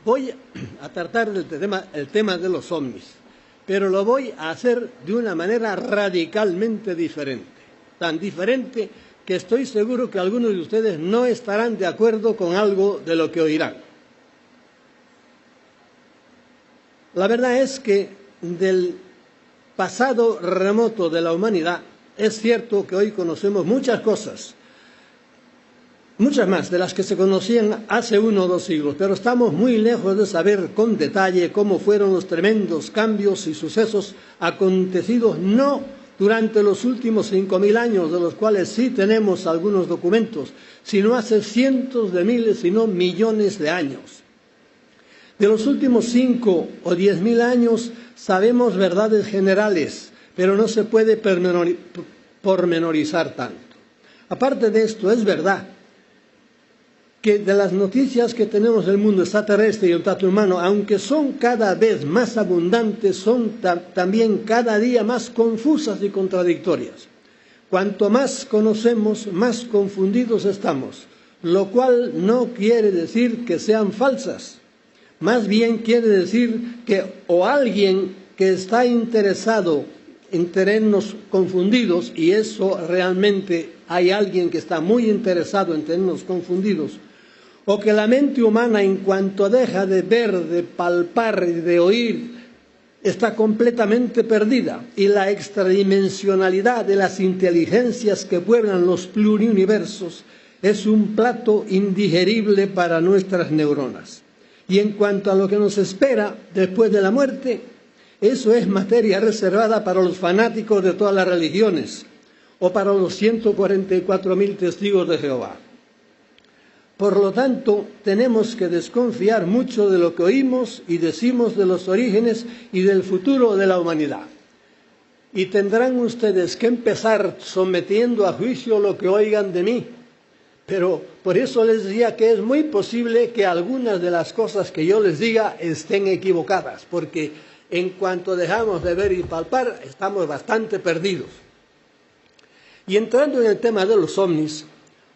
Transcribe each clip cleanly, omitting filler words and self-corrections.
Voy a tratar el tema de los ovnis, pero lo voy a hacer de una manera radicalmente diferente. Tan diferente que estoy seguro que algunos de ustedes no estarán de acuerdo con algo de lo que oirán. La verdad es que del pasado remoto de la humanidad es cierto que hoy conocemos muchas cosas, muchas más de las que se conocían hace 1 o 2 siglos, pero estamos muy lejos de saber con detalle cómo fueron los tremendos cambios y sucesos acontecidos no durante los últimos 5000 años, de los cuales sí tenemos algunos documentos, sino hace cientos de miles, si no millones de años. De los últimos 5 o 10.000 años sabemos verdades generales, pero no se puede pormenorizar tanto. Aparte de esto, es verdad que de las noticias que tenemos del mundo extraterrestre y el trato humano, aunque son cada vez más abundantes, son también cada día más confusas y contradictorias. Cuanto más conocemos, más confundidos estamos, lo cual no quiere decir que sean falsas. Más bien quiere decir que o alguien que está interesado en tenernos confundidos, y eso realmente hay alguien que está muy interesado en tenernos confundidos, o que la mente humana, en cuanto deja de ver, de palpar y de oír, está completamente perdida, y la extradimensionalidad de las inteligencias que pueblan los pluriuniversos es un plato indigerible para nuestras neuronas. Y en cuanto a lo que nos espera después de la muerte, eso es materia reservada para los fanáticos de todas las religiones o para los 144.000 testigos de Jehová. Por lo tanto, tenemos que desconfiar mucho de lo que oímos y decimos de los orígenes y del futuro de la humanidad. Y tendrán ustedes que empezar sometiendo a juicio lo que oigan de mí. Pero por eso les decía que es muy posible que algunas de las cosas que yo les diga estén equivocadas, porque en cuanto dejamos de ver y palpar, estamos bastante perdidos. Y entrando en el tema de los ovnis,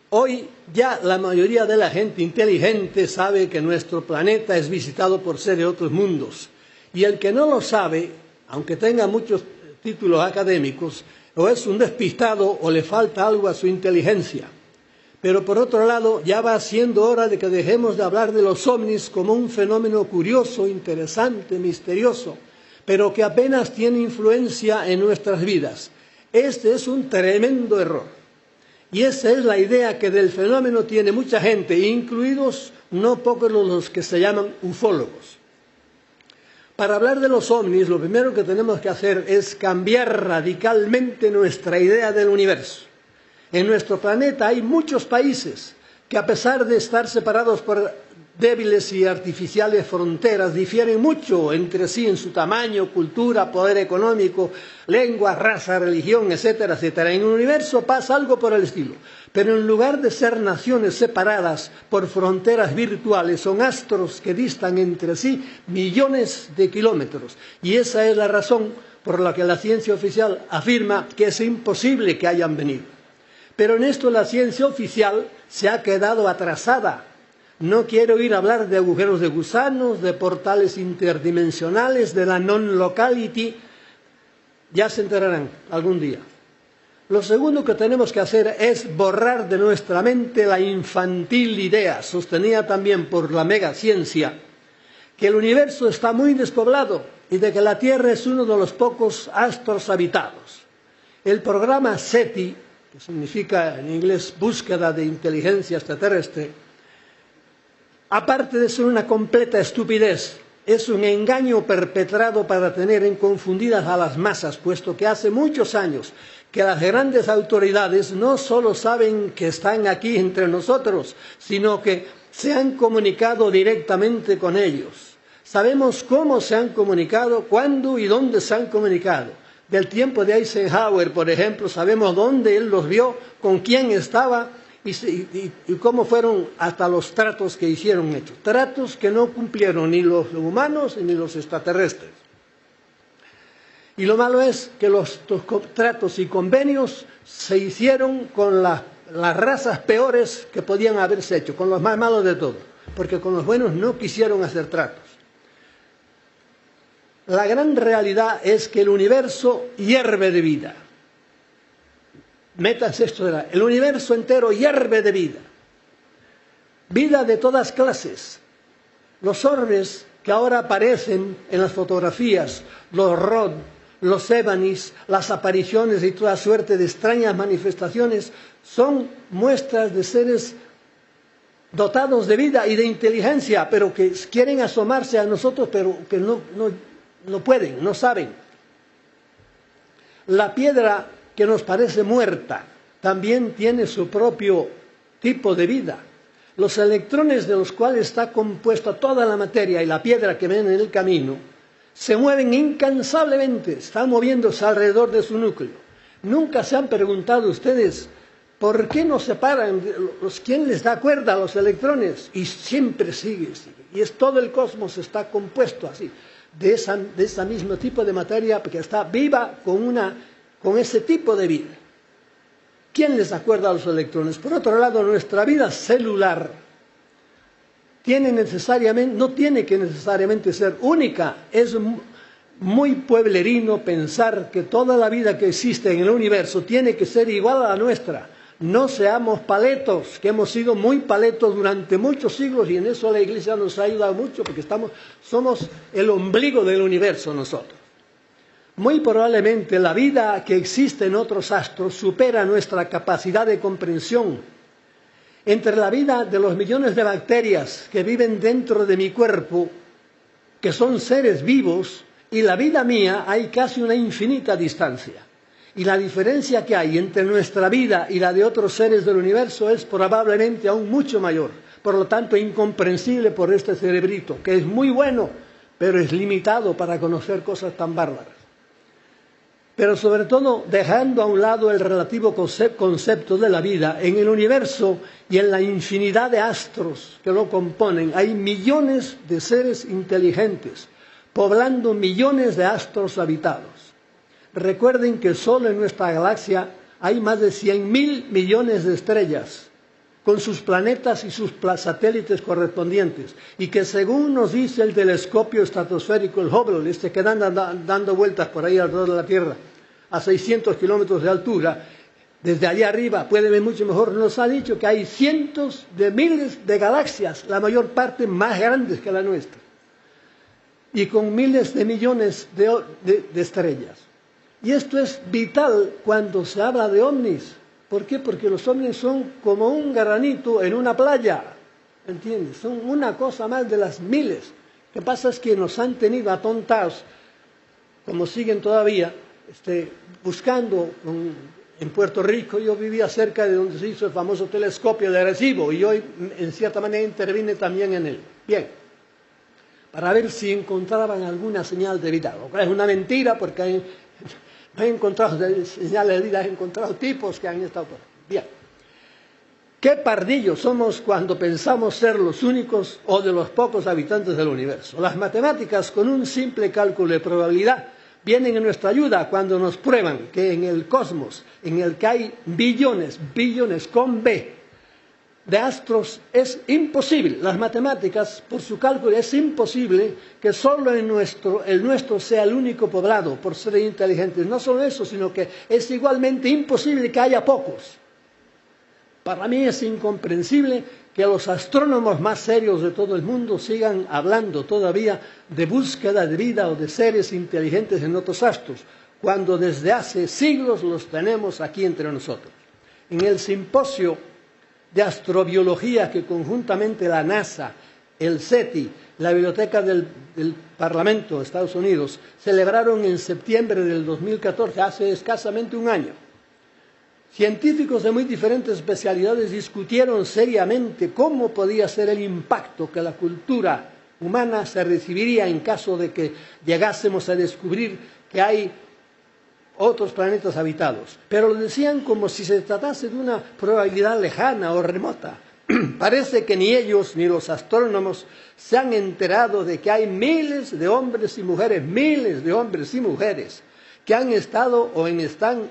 hoy ya la mayoría de la gente inteligente sabe que nuestro planeta es visitado por seres de otros mundos. Y el que no lo sabe, aunque tenga muchos títulos académicos, o es un despistado o le falta algo a su inteligencia. Pero por otro lado, ya va siendo hora de que dejemos de hablar de los ovnis como un fenómeno curioso, interesante, misterioso, pero que apenas tiene influencia en nuestras vidas. Este es un tremendo error. Y esa es la idea que del fenómeno tiene mucha gente, incluidos no pocos los que se llaman ufólogos. Para hablar de los ovnis, lo primero que tenemos que hacer es cambiar radicalmente nuestra idea del universo. En nuestro planeta hay muchos países que, a pesar de estar separados por débiles y artificiales fronteras, difieren mucho entre sí en su tamaño, cultura, poder económico, lengua, raza, religión, etcétera, etcétera. En el universo pasa algo por el estilo. Pero en lugar de ser naciones separadas por fronteras virtuales, son astros que distan entre sí millones de kilómetros. Y esa es la razón por la que la ciencia oficial afirma que es imposible que hayan venido. Pero en esto la ciencia oficial se ha quedado atrasada. No quiero oír hablar de agujeros de gusanos, de portales interdimensionales, de la non-locality. Ya se enterarán algún día. Lo segundo que tenemos que hacer es borrar de nuestra mente la infantil idea, sostenida también por la megaciencia, que el universo está muy despoblado y de que la Tierra es uno de los pocos astros habitados. El programa SETI, que significa en inglés búsqueda de inteligencia extraterrestre, aparte de ser una completa estupidez, es un engaño perpetrado para tener confundidas a las masas, puesto que hace muchos años que las grandes autoridades no solo saben que están aquí entre nosotros, sino que se han comunicado directamente con ellos. Sabemos cómo se han comunicado, cuándo y dónde se han comunicado. Del tiempo de Eisenhower, por ejemplo, sabemos dónde él los vio, con quién estaba y cómo fueron hasta los tratos que hicieron hechos. Tratos que no cumplieron ni los humanos ni los extraterrestres. Y lo malo es que los tratos y convenios se hicieron con las razas peores que podían haberse hecho, con los más malos de todos. porque con los buenos no quisieron hacer tratos. La gran realidad es que el universo hierve de vida. Métanse esto, el universo entero hierve de vida. Vida de todas clases. Los orbes que ahora aparecen en las fotografías, los Rod, los Evanis, las apariciones y toda suerte de extrañas manifestaciones, son muestras de seres dotados de vida y de inteligencia, pero que quieren asomarse a nosotros, pero que no pueden, no saben. La piedra que nos parece muerta también tiene su propio tipo de vida. Los electrones de los cuales está compuesta toda la materia y la piedra que ven en el camino se mueven incansablemente, están moviéndose alrededor de su núcleo. Nunca se han preguntado ustedes por qué no se paran, quién les da cuerda a los electrones, y siempre sigue. Y todo el cosmos está compuesto así, de ese mismo tipo de materia que está viva con ese tipo de vida. ¿Quién les da cuerda a los electrones? Por otro lado, nuestra vida celular no tiene que necesariamente ser única. Es muy pueblerino pensar que toda la vida que existe en el universo tiene que ser igual a la nuestra. No seamos paletos, que hemos sido muy paletos durante muchos siglos, y en eso la Iglesia nos ha ayudado mucho, porque somos el ombligo del universo nosotros. Muy probablemente la vida que existe en otros astros supera nuestra capacidad de comprensión. Entre la vida de los millones de bacterias que viven dentro de mi cuerpo, que son seres vivos, y la vida mía hay casi una infinita distancia. Y la diferencia que hay entre nuestra vida y la de otros seres del universo es probablemente aún mucho mayor. Por lo tanto, incomprensible por este cerebrito, que es muy bueno, pero es limitado para conocer cosas tan bárbaras. Pero sobre todo, dejando a un lado el relativo concepto de la vida, en el universo y en la infinidad de astros que lo componen, hay millones de seres inteligentes, poblando millones de astros habitados. Recuerden que solo en nuestra galaxia hay más de 100.000 millones de estrellas, con sus planetas y sus satélites correspondientes, y que según nos dice el telescopio estratosférico, el Hubble, que anda dando vueltas por ahí alrededor de la Tierra, a 600 kilómetros de altura, desde allá arriba puede ver mucho mejor, nos ha dicho que hay cientos de miles de galaxias, la mayor parte más grandes que la nuestra, y con miles de millones de estrellas. Y esto es vital cuando se habla de ovnis. ¿Por qué? Porque los ovnis son como un granito en una playa, ¿entiendes? Son una cosa más de las miles. Lo que pasa es que nos han tenido atontados, como siguen todavía, buscando. En Puerto Rico yo vivía cerca de donde se hizo el famoso telescopio de Arecibo, y yo en cierta manera intervine también en él. Bien, para ver si encontraban alguna señal de vida. Lo cual es una mentira, porque no he encontrado señales de vida, he encontrado tipos que han estado por ahí. Bien. Qué pardillos somos cuando pensamos ser los únicos o de los pocos habitantes del universo. Las matemáticas, con un simple cálculo de probabilidad, vienen en nuestra ayuda cuando nos prueban que en el cosmos, en el que hay billones con B, de astros, es imposible. Las matemáticas, por su cálculo, es imposible que solo el nuestro sea el único poblado por seres inteligentes. No solo eso, sino que es igualmente imposible que haya pocos. Para mí es incomprensible que los astrónomos más serios de todo el mundo sigan hablando todavía de búsqueda de vida o de seres inteligentes en otros astros, cuando desde hace siglos los tenemos aquí entre nosotros. En el simposio de astrobiología que conjuntamente la NASA, el SETI, la Biblioteca del Parlamento de Estados Unidos celebraron en septiembre del 2014, hace escasamente un año. Científicos de muy diferentes especialidades discutieron seriamente cómo podía ser el impacto que la cultura humana se recibiría en caso de que llegásemos a descubrir que hay otros planetas habitados. Pero lo decían como si se tratase de una probabilidad lejana o remota. Parece que ni ellos ni los astrónomos se han enterado de que hay miles de hombres y mujeres, que han estado están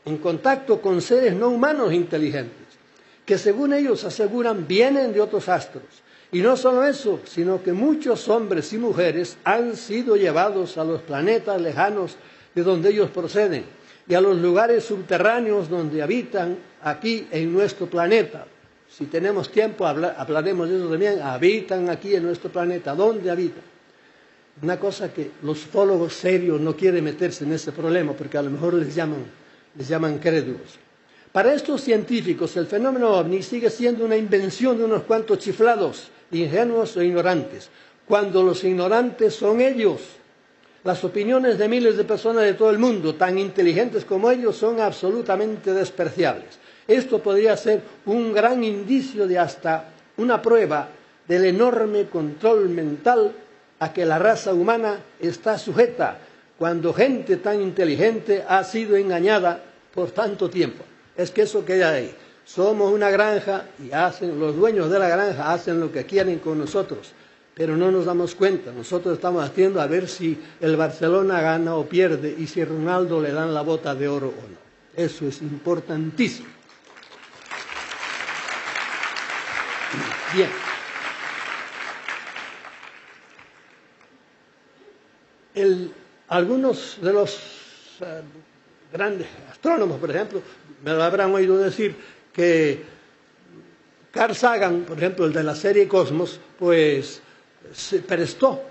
en contacto con seres no humanos inteligentes, que según ellos aseguran vienen de otros astros. Y no solo eso, sino que muchos hombres y mujeres han sido llevados a los planetas lejanos de donde ellos proceden y a los lugares subterráneos donde habitan aquí en nuestro planeta. Si tenemos tiempo, hablaremos de eso también. Habitan aquí en nuestro planeta. ¿Dónde habitan? Una cosa que los ufólogos serios no quieren meterse en ese problema porque a lo mejor les llaman crédulos. Para estos científicos, el fenómeno ovni sigue siendo una invención de unos cuantos chiflados, ingenuos e ignorantes, cuando los ignorantes son ellos. Las opiniones de miles de personas de todo el mundo, tan inteligentes como ellos, son absolutamente despreciables. Esto podría ser un gran indicio de hasta una prueba del enorme control mental a que la raza humana está sujeta cuando gente tan inteligente ha sido engañada por tanto tiempo. Es que eso queda ahí. Somos una granja y los dueños de la granja hacen lo que quieren con nosotros, pero no nos damos cuenta. Nosotros estamos haciendo a ver si el Barcelona gana o pierde y si a Ronaldo le dan la bota de oro o no. Eso es importantísimo. Bien. Algunos de los grandes astrónomos, por ejemplo, me lo habrán oído decir que Carl Sagan, por ejemplo, el de la serie Cosmos, pues se prestó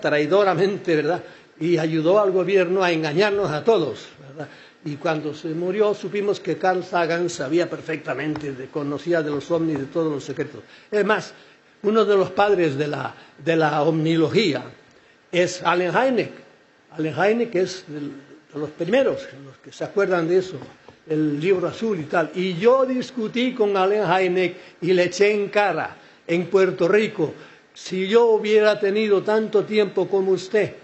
traidoramente, ¿verdad? Y ayudó al gobierno a engañarnos a todos, ¿verdad? Y cuando se murió supimos que Carl Sagan sabía perfectamente, conocía de los ovnis, de todos los secretos. Es más, uno de los padres de la omnilogía es Allen Hynek. Allen Hynek es de los primeros, los que se acuerdan de eso, el libro azul y tal. Y yo discutí con Allen Hynek y le eché en cara en Puerto Rico, si yo hubiera tenido tanto tiempo como usted,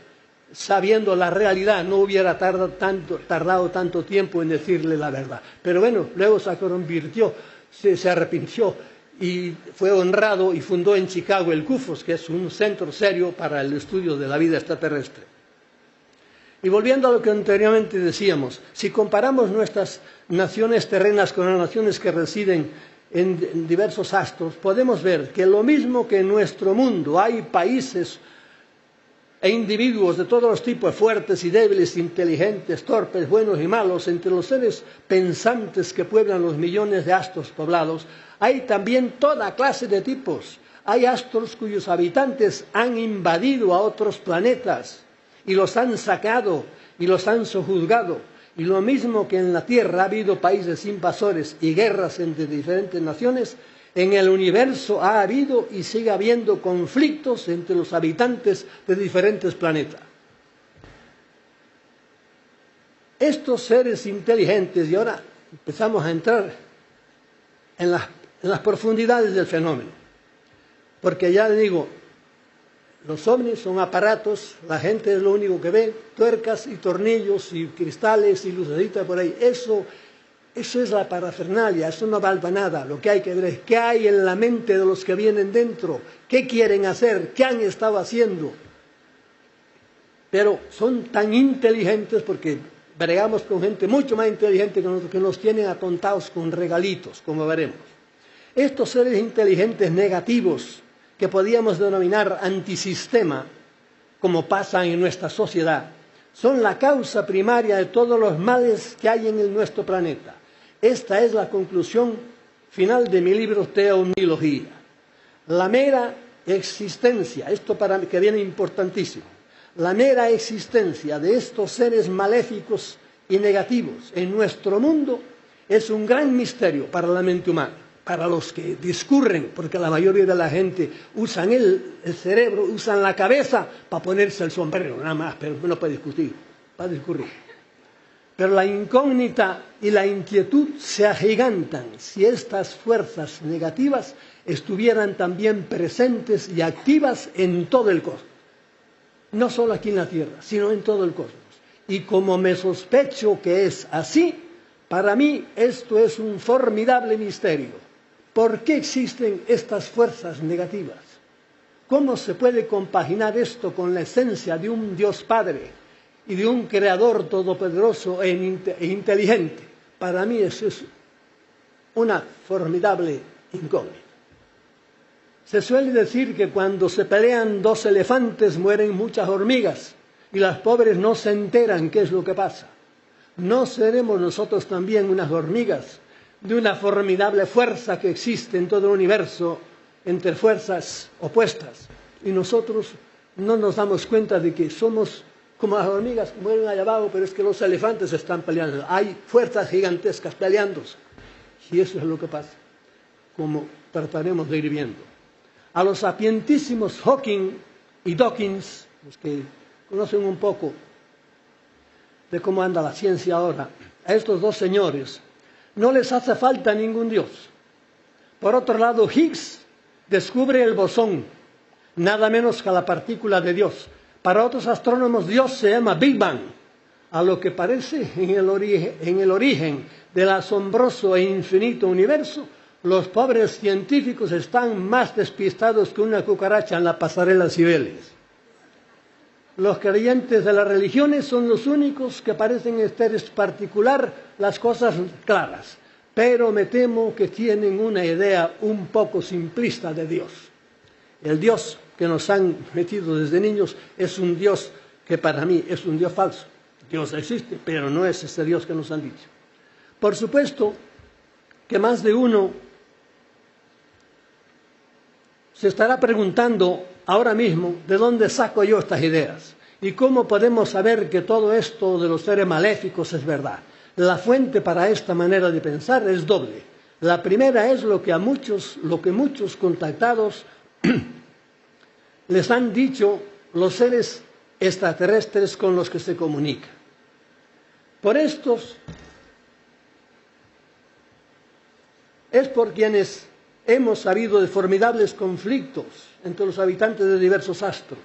sabiendo la realidad, no hubiera tardado tanto tiempo en decirle la verdad. Pero bueno, luego se convirtió, se arrepintió y fue honrado y fundó en Chicago el CUFOS, que es un centro serio para el estudio de la vida extraterrestre. Y volviendo a lo que anteriormente decíamos, si comparamos nuestras naciones terrenas con las naciones que residen en diversos astros, podemos ver que lo mismo que en nuestro mundo hay países e individuos de todos los tipos, fuertes y débiles, inteligentes, torpes, buenos y malos, entre los seres pensantes que pueblan los millones de astros poblados, hay también toda clase de tipos. Hay astros cuyos habitantes han invadido a otros planetas y los han sacado y los han sojuzgado. Y lo mismo que en la Tierra ha habido países invasores y guerras entre diferentes naciones, en el universo ha habido y sigue habiendo conflictos entre los habitantes de diferentes planetas. Estos seres inteligentes, y ahora empezamos a entrar en las profundidades del fenómeno, porque ya le digo, los ovnis son aparatos, la gente es lo único que ve, tuercas y tornillos y cristales y lucecitas por ahí. Eso es la parafernalia, eso no valga nada. Lo que hay que ver es qué hay en la mente de los que vienen dentro, qué quieren hacer, qué han estado haciendo. Pero son tan inteligentes porque bregamos con gente mucho más inteligente que nosotros, que nos tienen atontados con regalitos, como veremos. Estos seres inteligentes negativos, que podíamos denominar antisistema, como pasa en nuestra sociedad, son la causa primaria de todos los males que hay en nuestro planeta. Esta es la conclusión final de mi libro Teomnilogía. La mera existencia, esto para mí que viene importantísimo, la mera existencia de estos seres maléficos y negativos en nuestro mundo es un gran misterio para la mente humana. Para los que discurren, porque la mayoría de la gente usan el cerebro, usan la cabeza para ponerse el sombrero, nada más, pero no para discutir, para discurrir. Pero la incógnita y la inquietud se agigantan si estas fuerzas negativas estuvieran también presentes y activas en todo el cosmos. No solo aquí en la Tierra, sino en todo el cosmos. Y como me sospecho que es así, para mí esto es un formidable misterio. ¿Por qué existen estas fuerzas negativas? ¿Cómo se puede compaginar esto con la esencia de un Dios Padre y de un Creador todopoderoso e inteligente? Para mí es eso. una formidable incógnita. Se suele decir que cuando se pelean dos elefantes mueren muchas hormigas y las pobres no se enteran qué es lo que pasa. ¿No seremos nosotros también unas hormigas de una formidable fuerza que existe en todo el universo entre fuerzas opuestas? Y nosotros no nos damos cuenta de que somos como las hormigas que mueren allá abajo, pero es que los elefantes están peleando. Hay fuerzas gigantescas peleándose. Y eso es lo que pasa, como trataremos de ir viendo. A los sapientísimos Hawking y Dawkins, los que conocen un poco de cómo anda la ciencia ahora, a estos dos señores no les hace falta ningún Dios. Por otro lado, Higgs descubre el bosón, nada menos que la partícula de Dios. Para otros astrónomos, Dios se llama Big Bang, a lo que parece en el origen del asombroso e infinito universo. Los pobres científicos están más despistados que una cucaracha en la pasarela Cibeles. Los creyentes de las religiones son los únicos que parecen estar en particular las cosas claras, pero me temo que tienen una idea un poco simplista de Dios. El Dios que nos han metido desde niños es un Dios que para mí es un Dios falso. Dios existe, pero no es ese Dios que nos han dicho. Por supuesto que más de uno se estará preguntando ahora mismo de dónde saco yo estas ideas y cómo podemos saber que todo esto de los seres maléficos es verdad. La fuente para esta manera de pensar es doble. La primera es lo que muchos contactados les han dicho los seres extraterrestres con los que se comunican. Por estos es por quienes hemos sabido de formidables conflictos entre los habitantes de diversos astros,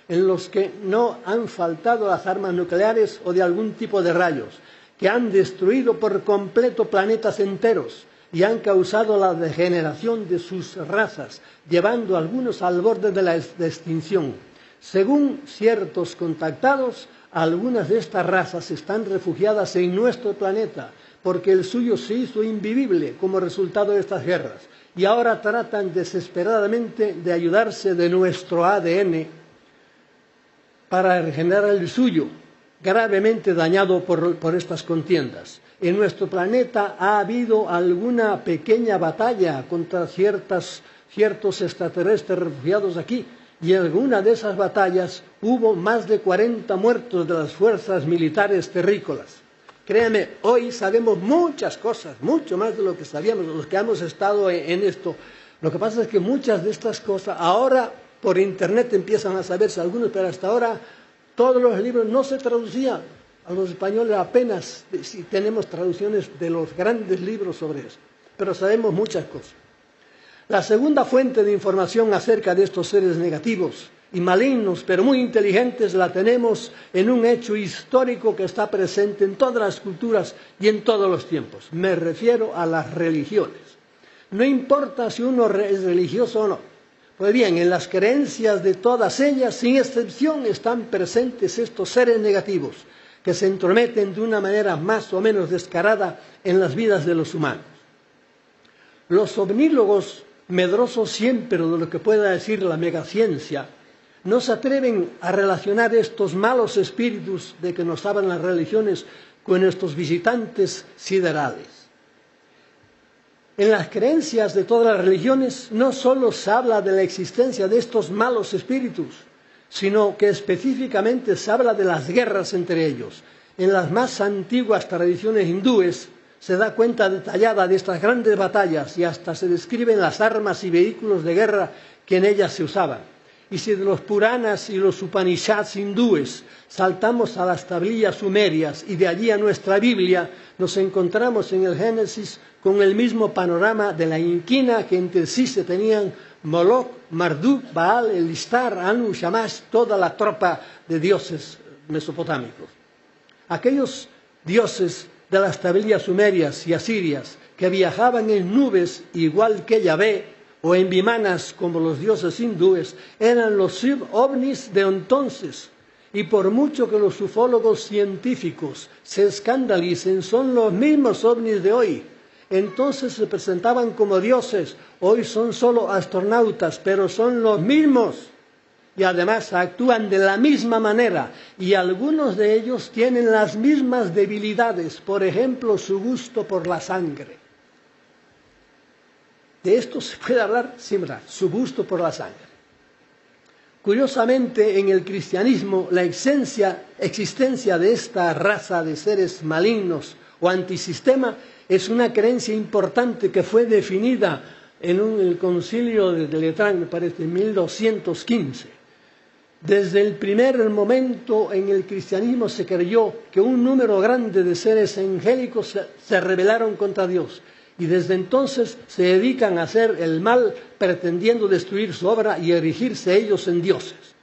en los que no han faltado las armas nucleares o de algún tipo de rayos, que han destruido por completo planetas enteros y han causado la degeneración de sus razas, llevando a algunos al borde de la extinción. Según ciertos contactados, algunas de estas razas están refugiadas en nuestro planeta, porque el suyo se hizo invivible como resultado de estas guerras, y ahora tratan desesperadamente de ayudarse de nuestro ADN para regenerar el suyo, gravemente dañado por estas contiendas. En nuestro planeta ha habido alguna pequeña batalla contra ciertos extraterrestres refugiados aquí, y en alguna de esas batallas hubo más de 40 muertos de las fuerzas militares terrícolas. Créanme, hoy sabemos muchas cosas, mucho más de lo que sabíamos, los que hemos estado en esto. Lo que pasa es que muchas de estas cosas ahora por internet empiezan a saberse algunos, pero hasta ahora todos los libros no se traducían. A los españoles apenas si tenemos traducciones de los grandes libros sobre eso, pero sabemos muchas cosas. La segunda fuente de información acerca de estos seres negativos y malignos, pero muy inteligentes, la tenemos en un hecho histórico que está presente en todas las culturas y en todos los tiempos. Me refiero a las religiones. No importa si uno es religioso o no. Pues bien, en las creencias de todas ellas, sin excepción, están presentes estos seres negativos que se entrometen de una manera más o menos descarada en las vidas de los humanos. Los omnólogos, medrosos siempre de lo que pueda decir la megaciencia, no se atreven a relacionar estos malos espíritus de que nos hablan las religiones con estos visitantes siderales. En las creencias de todas las religiones no solo se habla de la existencia de estos malos espíritus, sino que específicamente se habla de las guerras entre ellos. En las más antiguas tradiciones hindúes se da cuenta detallada de estas grandes batallas y hasta se describen las armas y vehículos de guerra que en ellas se usaban. Y si de los Puranas y los Upanishads hindúes saltamos a las tablillas sumerias y de allí a nuestra Biblia, nos encontramos en el Génesis con el mismo panorama de la inquina que entre sí se tenían Moloch, Marduk, Baal, Elistar, Anu, Shamash, toda la tropa de dioses mesopotámicos. Aquellos dioses de las tablillas sumerias y asirias que viajaban en nubes igual que Yahvé, o en vimanas como los dioses hindúes, eran los ovnis de entonces, y por mucho que los ufólogos científicos se escandalicen, son los mismos ovnis de hoy. Entonces se presentaban como dioses, hoy son solo astronautas, pero son los mismos. Y además actúan de la misma manera, y algunos de ellos tienen las mismas debilidades, por ejemplo, su gusto por la sangre. De esto se puede hablar sin verdad, su gusto por la sangre. Curiosamente, en el cristianismo, la existencia de esta raza de seres malignos o antisistema es una creencia importante que fue definida en el concilio de Letrán, me parece, en 1215. Desde el primer momento en el cristianismo se creyó que un número grande de seres angélicos se rebelaron contra Dios. Y desde entonces se dedican a hacer el mal pretendiendo destruir su obra y erigirse ellos en dioses.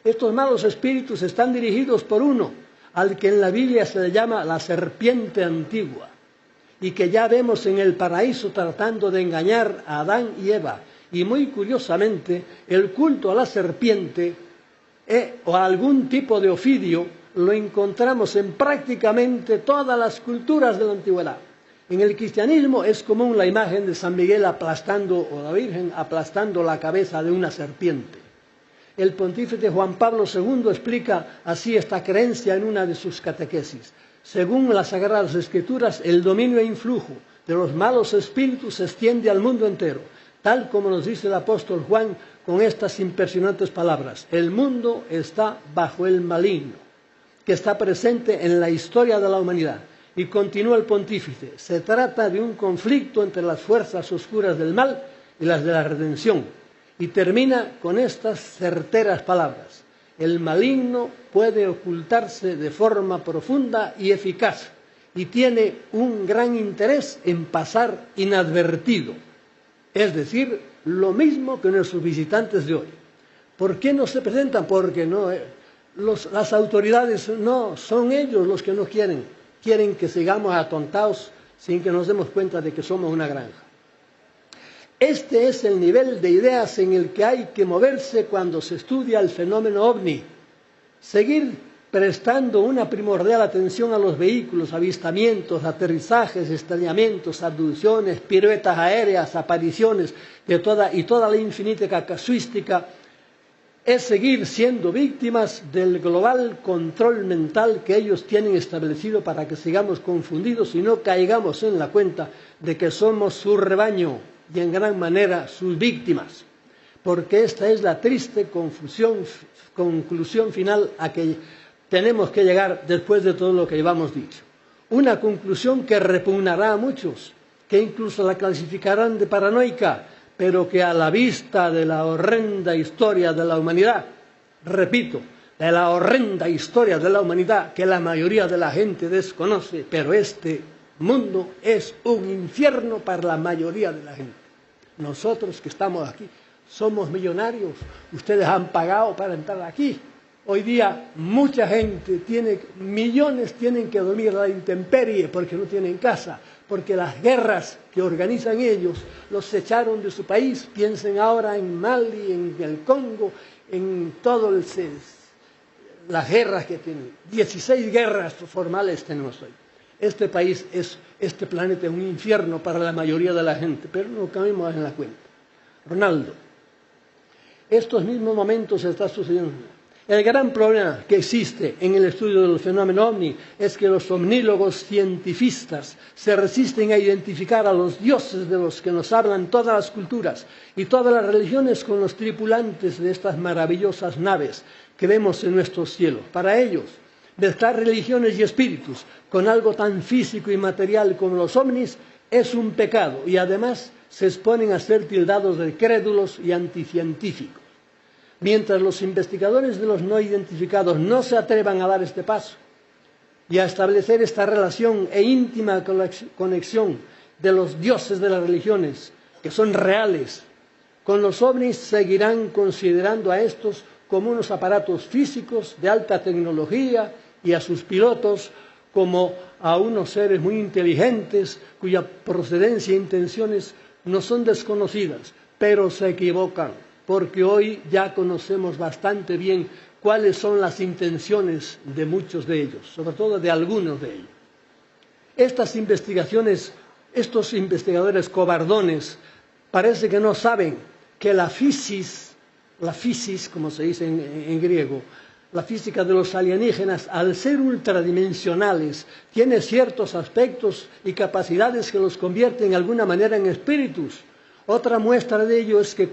Estos malos espíritus están dirigidos por uno, al que en la Biblia se le llama la serpiente antigua, y que ya vemos en el paraíso tratando de engañar a Adán y Eva. Y muy curiosamente, el culto a la serpiente o a algún tipo de ofidio lo encontramos en prácticamente todas las culturas de la antigüedad. En el cristianismo es común la imagen de San Miguel aplastando, o la Virgen aplastando la cabeza de una serpiente. El pontífice Juan Pablo II explica así esta creencia en una de sus catequesis. Según las Sagradas Escrituras, el dominio e influjo de los malos espíritus se extiende al mundo entero, tal como nos dice el apóstol Juan con estas impresionantes palabras. El mundo está bajo el maligno, que está presente en la historia de la humanidad. Y continúa el pontífice, se trata de un conflicto entre las fuerzas oscuras del mal y las de la redención. Y termina con estas certeras palabras. El maligno puede ocultarse de forma profunda y eficaz y tiene un gran interés en pasar inadvertido. Es decir, lo mismo que nuestros visitantes de hoy. ¿Por qué no se presentan? Porque las autoridades no son ellos los que no quieren. Quieren que sigamos atontados sin que nos demos cuenta de que somos una granja. Este es el nivel de ideas en el que hay que moverse cuando se estudia el fenómeno ovni. Seguir prestando una primordial atención a los vehículos, avistamientos, aterrizajes, estrellamientos, abducciones, piruetas aéreas, apariciones y toda la infinita casuística, es seguir siendo víctimas del global control mental que ellos tienen establecido para que sigamos confundidos y no caigamos en la cuenta de que somos su rebaño y en gran manera sus víctimas. Porque esta es la triste conclusión final a que tenemos que llegar después de todo lo que llevamos dicho. Una conclusión que repugnará a muchos, que incluso la clasificarán de paranoica, pero que a la vista de la horrenda historia de la humanidad, repito, de la horrenda historia de la humanidad que la mayoría de la gente desconoce, pero este mundo es un infierno para la mayoría de la gente. Nosotros que estamos aquí somos millonarios, ustedes han pagado para entrar aquí. Hoy día mucha gente, millones tienen que dormir a la intemperie porque no tienen casa, porque las guerras que organizan ellos los echaron de su país. Piensen ahora en Mali, en el Congo, en todas las guerras que tienen. 16 guerras formales tenemos hoy. Este planeta es un infierno para la mayoría de la gente, pero no caemos en la cuenta. Ronaldo, estos mismos momentos está sucediendo. El gran problema que existe en el estudio del fenómeno ovni es que los omnílogos cientifistas se resisten a identificar a los dioses de los que nos hablan todas las culturas y todas las religiones con los tripulantes de estas maravillosas naves que vemos en nuestros cielos. Para ellos, mezclar religiones y espíritus con algo tan físico y material como los ovnis es un pecado y además se exponen a ser tildados de crédulos y anticientíficos. Mientras los investigadores de los no identificados no se atrevan a dar este paso y a establecer esta relación e íntima conexión de los dioses de las religiones, que son reales, con los ovnis seguirán considerando a estos como unos aparatos físicos de alta tecnología y a sus pilotos como a unos seres muy inteligentes cuya procedencia e intenciones no son desconocidas, pero se equivocan. Porque hoy ya conocemos bastante bien cuáles son las intenciones de muchos de ellos, sobre todo de algunos de ellos. Estas investigaciones Estos investigadores cobardones parece que no saben que la physis, como se dice en griego, la física de los alienígenas, al ser ultradimensionales, tiene ciertos aspectos y capacidades que los convierten de alguna manera en espíritus. Otra muestra de ello es que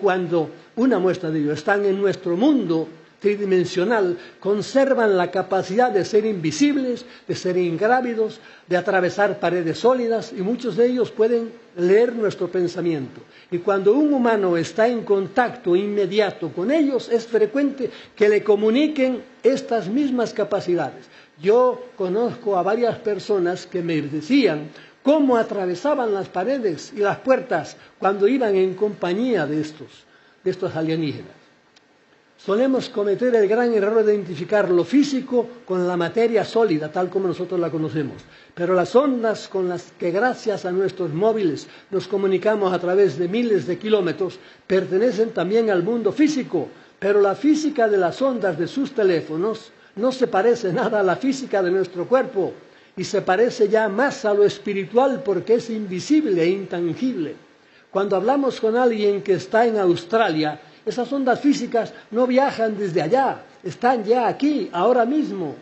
una muestra de ello, están en nuestro mundo tridimensional, conservan la capacidad de ser invisibles, de ser ingrávidos, de atravesar paredes sólidas, y muchos de ellos pueden leer nuestro pensamiento. Y cuando un humano está en contacto inmediato con ellos, es frecuente que le comuniquen estas mismas capacidades. Yo conozco a varias personas que me decían cómo atravesaban las paredes y las puertas cuando iban en compañía de estos alienígenas. Solemos cometer el gran error de identificar lo físico con la materia sólida, tal como nosotros la conocemos. Pero las ondas con las que gracias a nuestros móviles nos comunicamos a través de miles de kilómetros pertenecen también al mundo físico. Pero la física de las ondas de sus teléfonos no se parece nada a la física de nuestro cuerpo y se parece ya más a lo espiritual porque es invisible e intangible. Cuando hablamos con alguien que está en Australia, esas ondas físicas no viajan desde allá, están ya aquí, ahora mismo,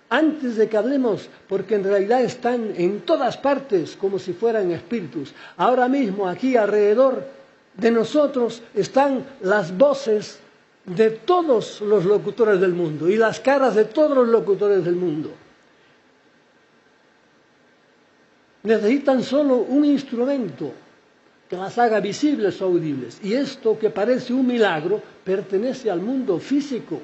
antes de que hablemos, porque en realidad están en todas partes como si fueran espíritus. Ahora mismo, aquí alrededor de nosotros, están las voces de todos los locutores del mundo y las caras de todos los locutores del mundo. Necesitan solo un instrumento que las haga visibles o audibles. Y esto, que parece un milagro, pertenece al mundo físico.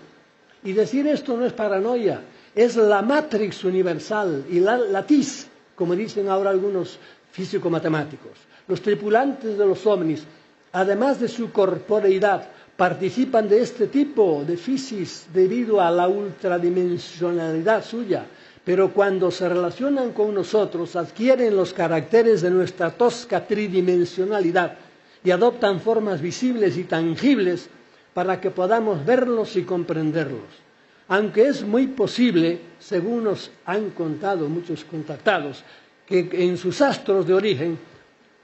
Y decir esto no es paranoia, es la matrix universal y la latiz, como dicen ahora algunos físico-matemáticos. Los tripulantes de los ovnis, además de su corporeidad, participan de este tipo de physis debido a la ultradimensionalidad suya. Pero cuando se relacionan con nosotros, adquieren los caracteres de nuestra tosca tridimensionalidad y adoptan formas visibles y tangibles para que podamos verlos y comprenderlos. Aunque es muy posible, según nos han contado muchos contactados, que en sus astros de origen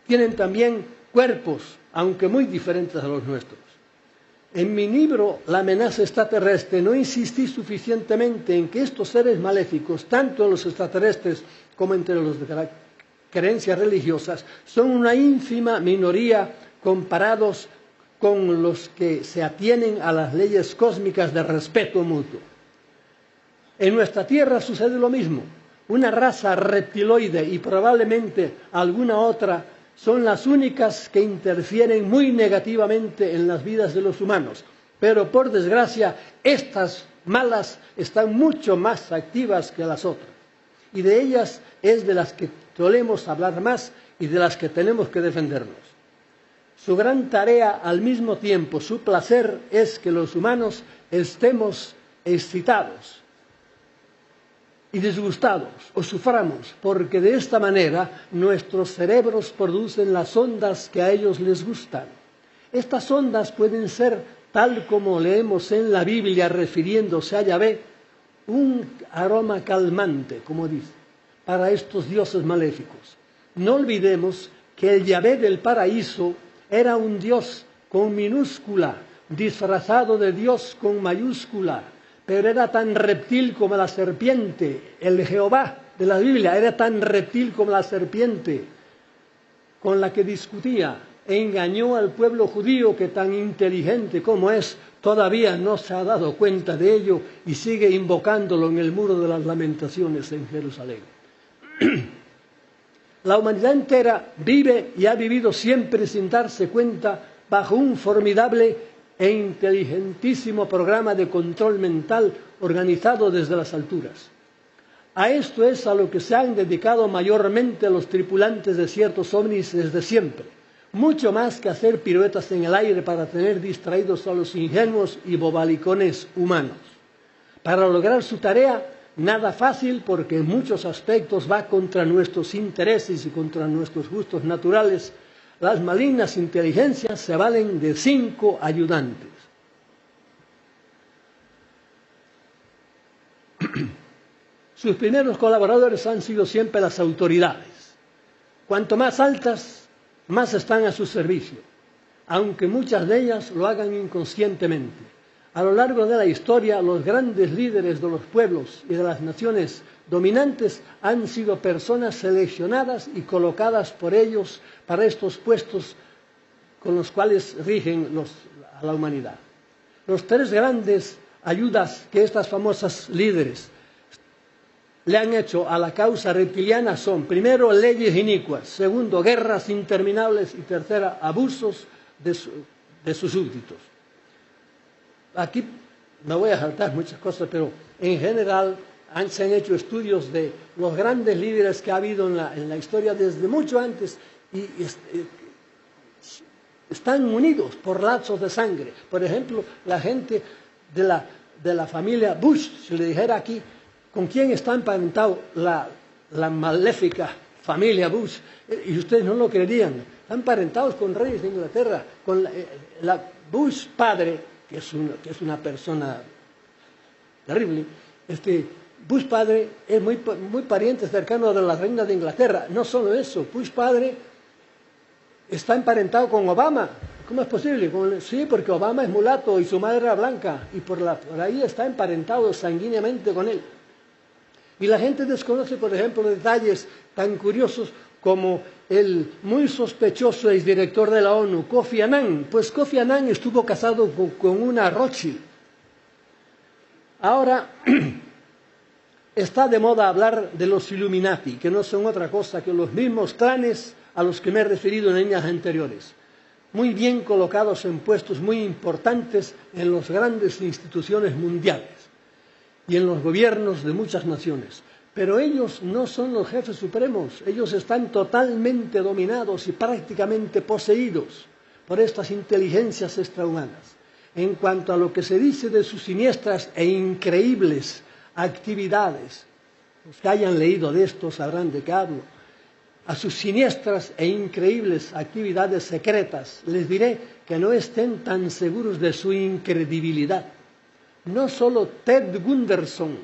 tienen también cuerpos, aunque muy diferentes a los nuestros. En mi libro La amenaza extraterrestre no insistí suficientemente en que estos seres maléficos, tanto en los extraterrestres como entre los de creencias religiosas, son una ínfima minoría comparados con los que se atienen a las leyes cósmicas de respeto mutuo. En nuestra Tierra sucede lo mismo. Una raza reptiloide y probablemente alguna otra son las únicas que interfieren muy negativamente en las vidas de los humanos. Pero, por desgracia, estas malas están mucho más activas que las otras. Y de ellas es de las que solemos hablar más y de las que tenemos que defendernos. Su gran tarea, al mismo tiempo, su placer, es que los humanos estemos excitados y disgustados o suframos, porque de esta manera nuestros cerebros producen las ondas que a ellos les gustan. Estas ondas pueden ser, tal como leemos en la Biblia refiriéndose a Yahvé, un aroma calmante, como dice, para estos dioses maléficos. No olvidemos que el Yahvé del paraíso era un dios con minúscula, disfrazado de Dios con mayúscula, pero era tan reptil como la serpiente. El Jehová de la Biblia era tan reptil como la serpiente con la que discutía. Engañó al pueblo judío que, tan inteligente como es, todavía no se ha dado cuenta de ello y sigue invocándolo en el muro de las lamentaciones en Jerusalén. La humanidad entera vive y ha vivido siempre sin darse cuenta bajo un formidable e inteligentísimo programa de control mental organizado desde las alturas. A esto es a lo que se han dedicado mayormente los tripulantes de ciertos ovnis desde siempre, mucho más que hacer piruetas en el aire para tener distraídos a los ingenuos y bobalicones humanos. Para lograr su tarea, nada fácil, porque en muchos aspectos va contra nuestros intereses y contra nuestros gustos naturales. Las malignas inteligencias se valen de 5 ayudantes. Sus primeros colaboradores han sido siempre las autoridades. Cuanto más altas, más están a su servicio, aunque muchas de ellas lo hagan inconscientemente. A lo largo de la historia, los grandes líderes de los pueblos y de las naciones dominantes han sido personas seleccionadas y colocadas por ellos para estos puestos con los cuales rigen a la humanidad. Los tres grandes ayudas que estas famosas líderes le han hecho a la causa reptiliana son, primero, leyes inicuas, segundo, guerras interminables y tercera, abusos de sus súbditos. Aquí me voy a saltar muchas cosas, pero en general se han hecho estudios de los grandes líderes que ha habido en la historia desde mucho antes y están unidos por lazos de sangre. Por ejemplo, la gente de la familia Bush, si le dijera aquí, ¿con quién está emparentado la maléfica familia Bush? Y ustedes no lo creerían. Están emparentados con reyes de Inglaterra, con la Bush padre, que es una persona terrible. Bush padre es muy pariente cercano de la reina de Inglaterra. No solo eso, Bush padre está emparentado con Obama. ¿Cómo es posible? Sí, porque Obama es mulato y su madre era blanca, y por ahí está emparentado sanguíneamente con él. Y la gente desconoce, por ejemplo, detalles tan curiosos como el muy sospechoso exdirector de la ONU, Kofi Annan. Pues Kofi Annan estuvo casado con una Rothschild. Ahora está de moda hablar de los Illuminati, que no son otra cosa que los mismos clanes a los que me he referido en líneas anteriores, muy bien colocados en puestos muy importantes en las grandes instituciones mundiales y en los gobiernos de muchas naciones. Pero ellos no son los jefes supremos, ellos están totalmente dominados y prácticamente poseídos por estas inteligencias extrahumanas. En cuanto a lo que se dice de sus siniestras e increíbles actividades, los que hayan leído de esto sabrán de qué hablo, a sus siniestras e increíbles actividades secretas, les diré que no estén tan seguros de su incredibilidad. No solo Ted Gunderson,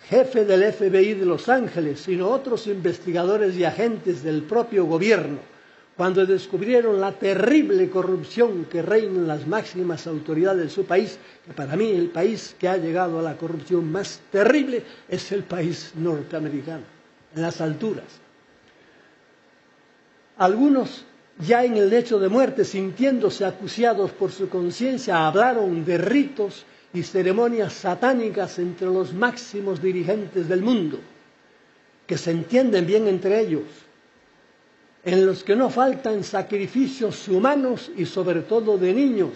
jefe del FBI de Los Ángeles, sino otros investigadores y agentes del propio gobierno, cuando descubrieron la terrible corrupción que reina en las máximas autoridades de su país, que para mí el país que ha llegado a la corrupción más terrible es el país norteamericano, en las alturas. Algunos, ya en el lecho de muerte, sintiéndose acuciados por su conciencia, hablaron de ritos y ceremonias satánicas entre los máximos dirigentes del mundo, que se entienden bien entre ellos, en los que no faltan sacrificios humanos y sobre todo de niños.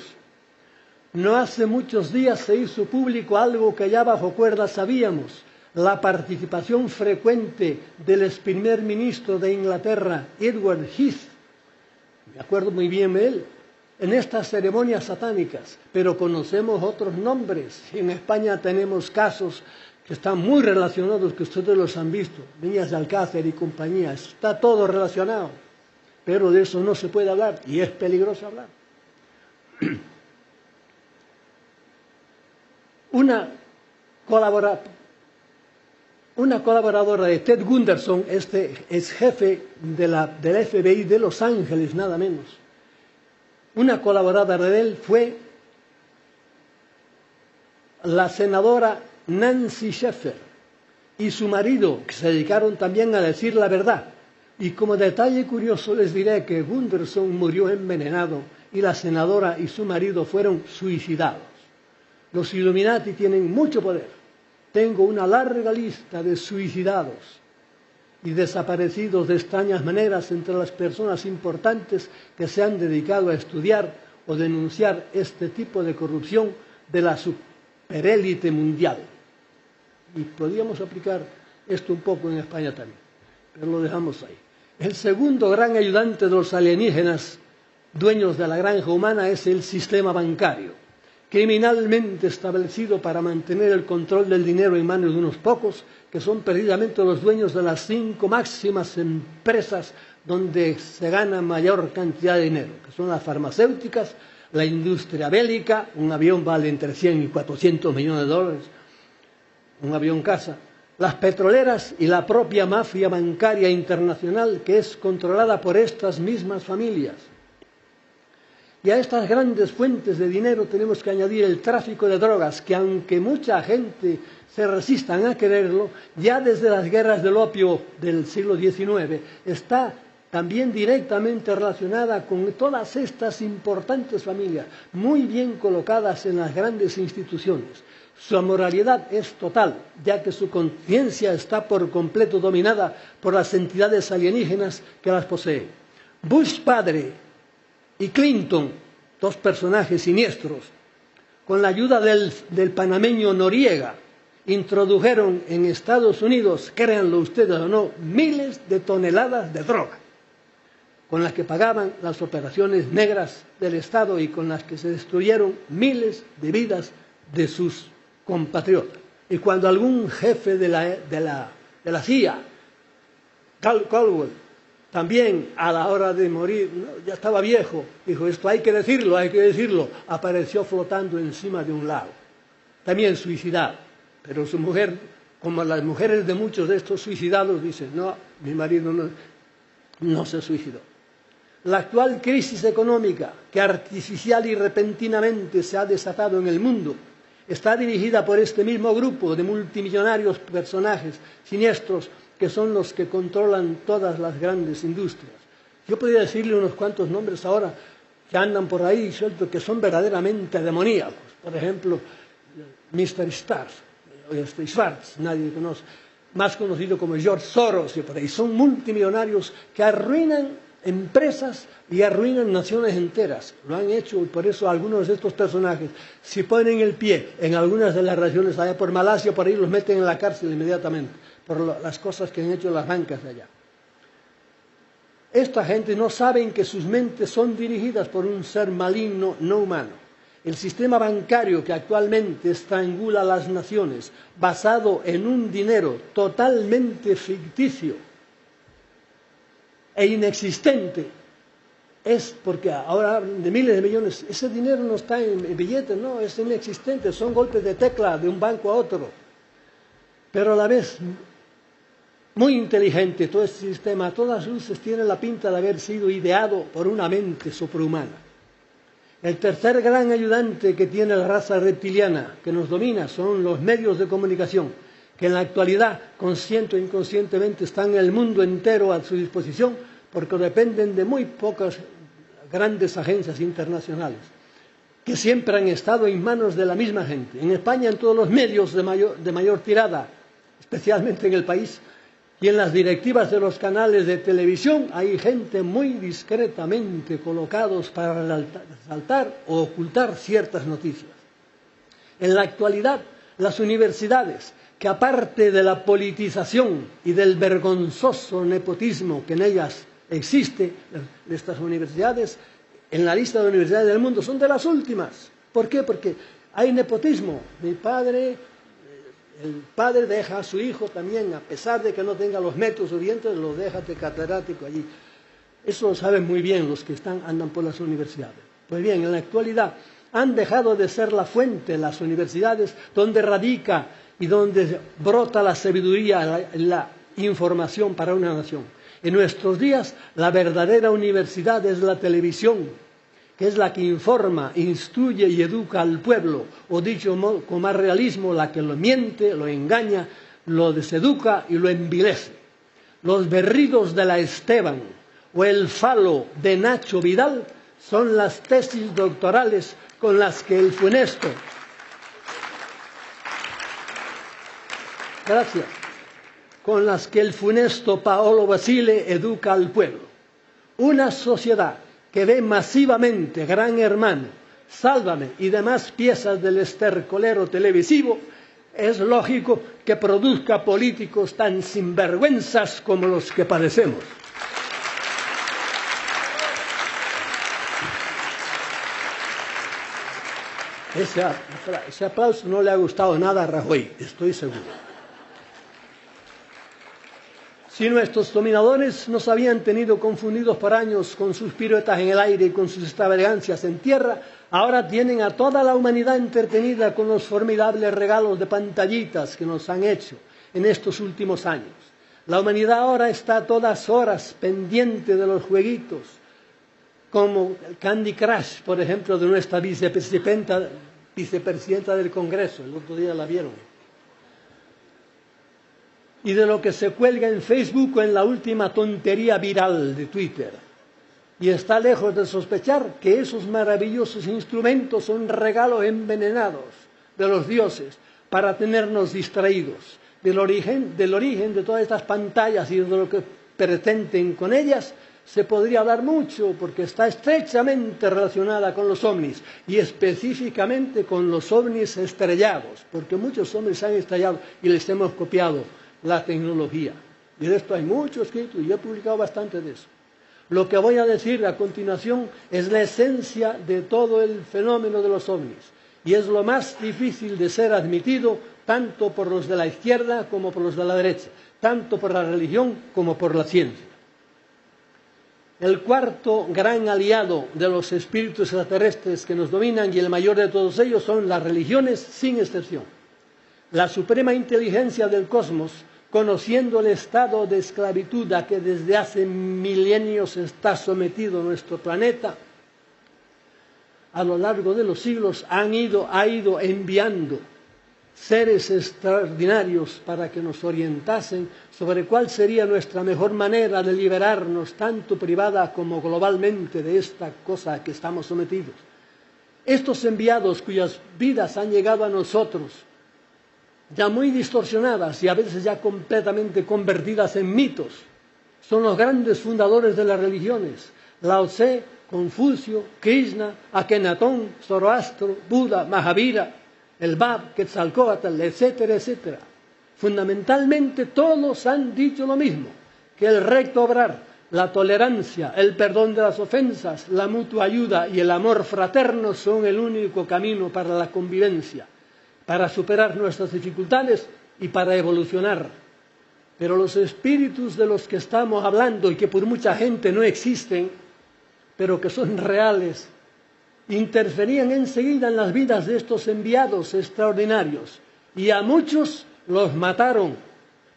No hace muchos días se hizo público algo que ya bajo cuerda sabíamos: la participación frecuente del ex primer ministro de Inglaterra, Edward Heath, me acuerdo muy bien de él, en estas ceremonias satánicas, pero conocemos otros nombres. En España tenemos casos que están muy relacionados, que ustedes los han visto, Niñas de Alcácer y compañía, está todo relacionado, pero de eso no se puede hablar y es peligroso hablar. Una colaboradora de Ted Gunderson, este es jefe del FBI de Los Ángeles, nada menos. Una colaboradora de él fue la senadora Nancy Sheffer y su marido, que se dedicaron también a decir la verdad. Y como detalle curioso les diré que Gunderson murió envenenado y la senadora y su marido fueron suicidados. Los Illuminati tienen mucho poder. Tengo una larga lista de suicidados y desaparecidos de extrañas maneras entre las personas importantes que se han dedicado a estudiar o denunciar este tipo de corrupción de la superélite mundial. Y podríamos aplicar esto un poco en España también, pero lo dejamos ahí. El segundo gran ayudante de los alienígenas, dueños de la granja humana, es el sistema bancario, criminalmente establecido para mantener el control del dinero en manos de unos pocos, que son precisamente los dueños de las 5 máximas empresas donde se gana mayor cantidad de dinero, que son las farmacéuticas, la industria bélica, un avión vale entre 100 y 400 millones de dólares, un avión caza, las petroleras y la propia mafia bancaria internacional que es controlada por estas mismas familias. Y a estas grandes fuentes de dinero tenemos que añadir el tráfico de drogas, que aunque mucha gente se resistan a quererlo, ya desde las guerras del opio del siglo XIX está también directamente relacionada con todas estas importantes familias, muy bien colocadas en las grandes instituciones. Su amoralidad es total, ya que su conciencia está por completo dominada por las entidades alienígenas que las poseen. Bush padre y Clinton, dos personajes siniestros, con la ayuda del panameño Noriega, introdujeron en Estados Unidos, créanlo ustedes o no, miles de toneladas de droga, con las que pagaban las operaciones negras del Estado y con las que se destruyeron miles de vidas de sus compatriotas. Y cuando algún jefe de la CIA, Caldwell, también a la hora de morir, ya estaba viejo, dijo, esto hay que decirlo, apareció flotando encima de un lago, también suicidado. Pero su mujer, como las mujeres de muchos de estos suicidados, dice, no, mi marido no se suicidó. La actual crisis económica, que artificial y repentinamente se ha desatado en el mundo, está dirigida por este mismo grupo de multimillonarios personajes siniestros que son los que controlan todas las grandes industrias. Yo podría decirle unos cuantos nombres ahora que andan por ahí, ¿cierto?, que son verdaderamente demoníacos. Por ejemplo, Mr. Schwartz, nadie conoce, más conocido como George Soros, y por ahí son multimillonarios que arruinan empresas y arruinan naciones enteras. Lo han hecho y por eso algunos de estos personajes, si ponen el pie en algunas de las regiones allá por Malasia, por ahí los meten en la cárcel inmediatamente por las cosas que han hecho las bancas de allá. Esta gente no sabe que sus mentes son dirigidas por un ser maligno no humano. El sistema bancario que actualmente estrangula a las naciones, basado en un dinero totalmente ficticio e inexistente, es porque ahora hablan de miles de millones, ese dinero no está en billetes, no, es inexistente, son golpes de tecla de un banco a otro. Pero a la vez, muy inteligente todo este sistema, a todas luces tiene la pinta de haber sido ideado por una mente suprahumana. El tercer gran ayudante que tiene la raza reptiliana que nos domina son los medios de comunicación, que en la actualidad, consciente o inconscientemente, están en el mundo entero a su disposición, porque dependen de muy pocas grandes agencias internacionales, que siempre han estado en manos de la misma gente. En España, en todos los medios de mayor tirada, especialmente en El País, y en las directivas de los canales de televisión, hay gente muy discretamente colocados para resaltar o ocultar ciertas noticias. En la actualidad, las universidades, que aparte de la politización y del vergonzoso nepotismo que en ellas existe, estas universidades, en la lista de universidades del mundo, son de las últimas. ¿Por qué? Porque hay nepotismo. El padre deja a su hijo también, a pesar de que no tenga los metros suficientes, lo deja de catedrático allí. Eso lo saben muy bien los que andan por las universidades. Pues bien, en la actualidad han dejado de ser la fuente, las universidades, donde radica y donde brota la sabiduría, la información para una nación. En nuestros días, la verdadera universidad es la televisión, que es la que informa, instruye y educa al pueblo, o dicho con más realismo, la que lo miente, lo engaña, lo deseduca y lo envilece. Los berridos de la Esteban o el falo de Nacho Vidal son las tesis doctorales con las que el funesto Paolo Basile educa al pueblo. Una sociedad que ve masivamente Gran Hermano, Sálvame y demás piezas del estercolero televisivo, es lógico que produzca políticos tan sinvergüenzas como los que padecemos. Ese aplauso no le ha gustado nada a Rajoy, estoy seguro. Si nuestros dominadores nos habían tenido confundidos por años con sus piruetas en el aire y con sus extravagancias en tierra, ahora tienen a toda la humanidad entretenida con los formidables regalos de pantallitas que nos han hecho, en estos últimos años. La humanidad ahora está a todas horas pendiente de los jueguitos, como el Candy Crush, por ejemplo, de nuestra vicepresidenta del Congreso, el otro día la vieron, y de lo que se cuelga en Facebook o en la última tontería viral de Twitter. Y está lejos de sospechar que esos maravillosos instrumentos son regalos envenenados de los dioses para tenernos distraídos. Del origen de todas estas pantallas y de lo que pretenden con ellas se podría hablar mucho, porque está estrechamente relacionada con los ovnis y específicamente con los ovnis estrellados, porque muchos ovnis se han estrellado y les hemos copiado la tecnología. Y de esto hay mucho escrito y yo he publicado bastante de eso. Lo que voy a decir a continuación es la esencia de todo el fenómeno de los ovnis y es lo más difícil de ser admitido tanto por los de la izquierda como por los de la derecha, tanto por la religión como por la ciencia. El cuarto gran aliado de los espíritus extraterrestres que nos dominan, y el mayor de todos ellos, son las religiones sin excepción. La suprema inteligencia del cosmos, conociendo el estado de esclavitud a que desde hace milenios está sometido nuestro planeta, a lo largo de los siglos ha ido enviando seres extraordinarios para que nos orientasen sobre cuál sería nuestra mejor manera de liberarnos, tanto privada como globalmente, de esta cosa a que estamos sometidos. Estos enviados, cuyas vidas han llegado a nosotros, ya muy distorsionadas y a veces ya completamente convertidas en mitos, son los grandes fundadores de las religiones: Lao Tse, Confucio, Krishna, Akenatón, Zoroastro, Buda, Mahavira, el Bab, Quetzalcóatl, etcétera, etcétera. Fundamentalmente todos han dicho lo mismo, que el recto obrar, la tolerancia, el perdón de las ofensas, la mutua ayuda y el amor fraterno son el único camino para la convivencia, para superar nuestras dificultades y para evolucionar. Pero los espíritus de los que estamos hablando y que por mucha gente no existen, pero que son reales, interferían enseguida en las vidas de estos enviados extraordinarios y a muchos los mataron.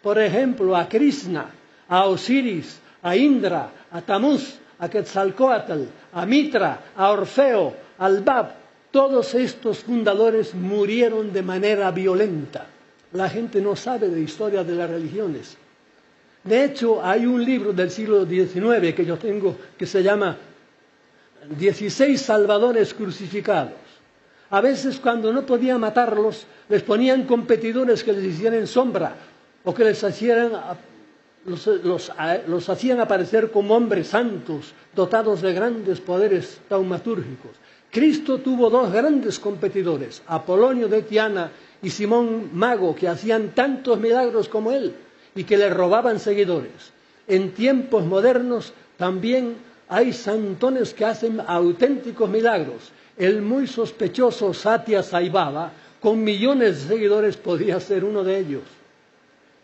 Por ejemplo, a Krishna, a Osiris, a Indra, a Tamuz, a Quetzalcóatl, a Mitra, a Orfeo, al Bab. Todos estos fundadores murieron de manera violenta. La gente no sabe de historia de las religiones. De hecho, hay un libro del siglo XIX que yo tengo que se llama 16 salvadores crucificados. A veces, cuando no podían matarlos, les ponían competidores que les hicieran sombra o que les los hacían aparecer como hombres santos dotados de grandes poderes taumatúrgicos. Cristo tuvo dos grandes competidores, Apolonio de Tiana y Simón Mago, que hacían tantos milagros como él y que le robaban seguidores. En tiempos modernos también hay santones que hacen auténticos milagros. El muy sospechoso Satya Sai Baba, con millones de seguidores, podía ser uno de ellos.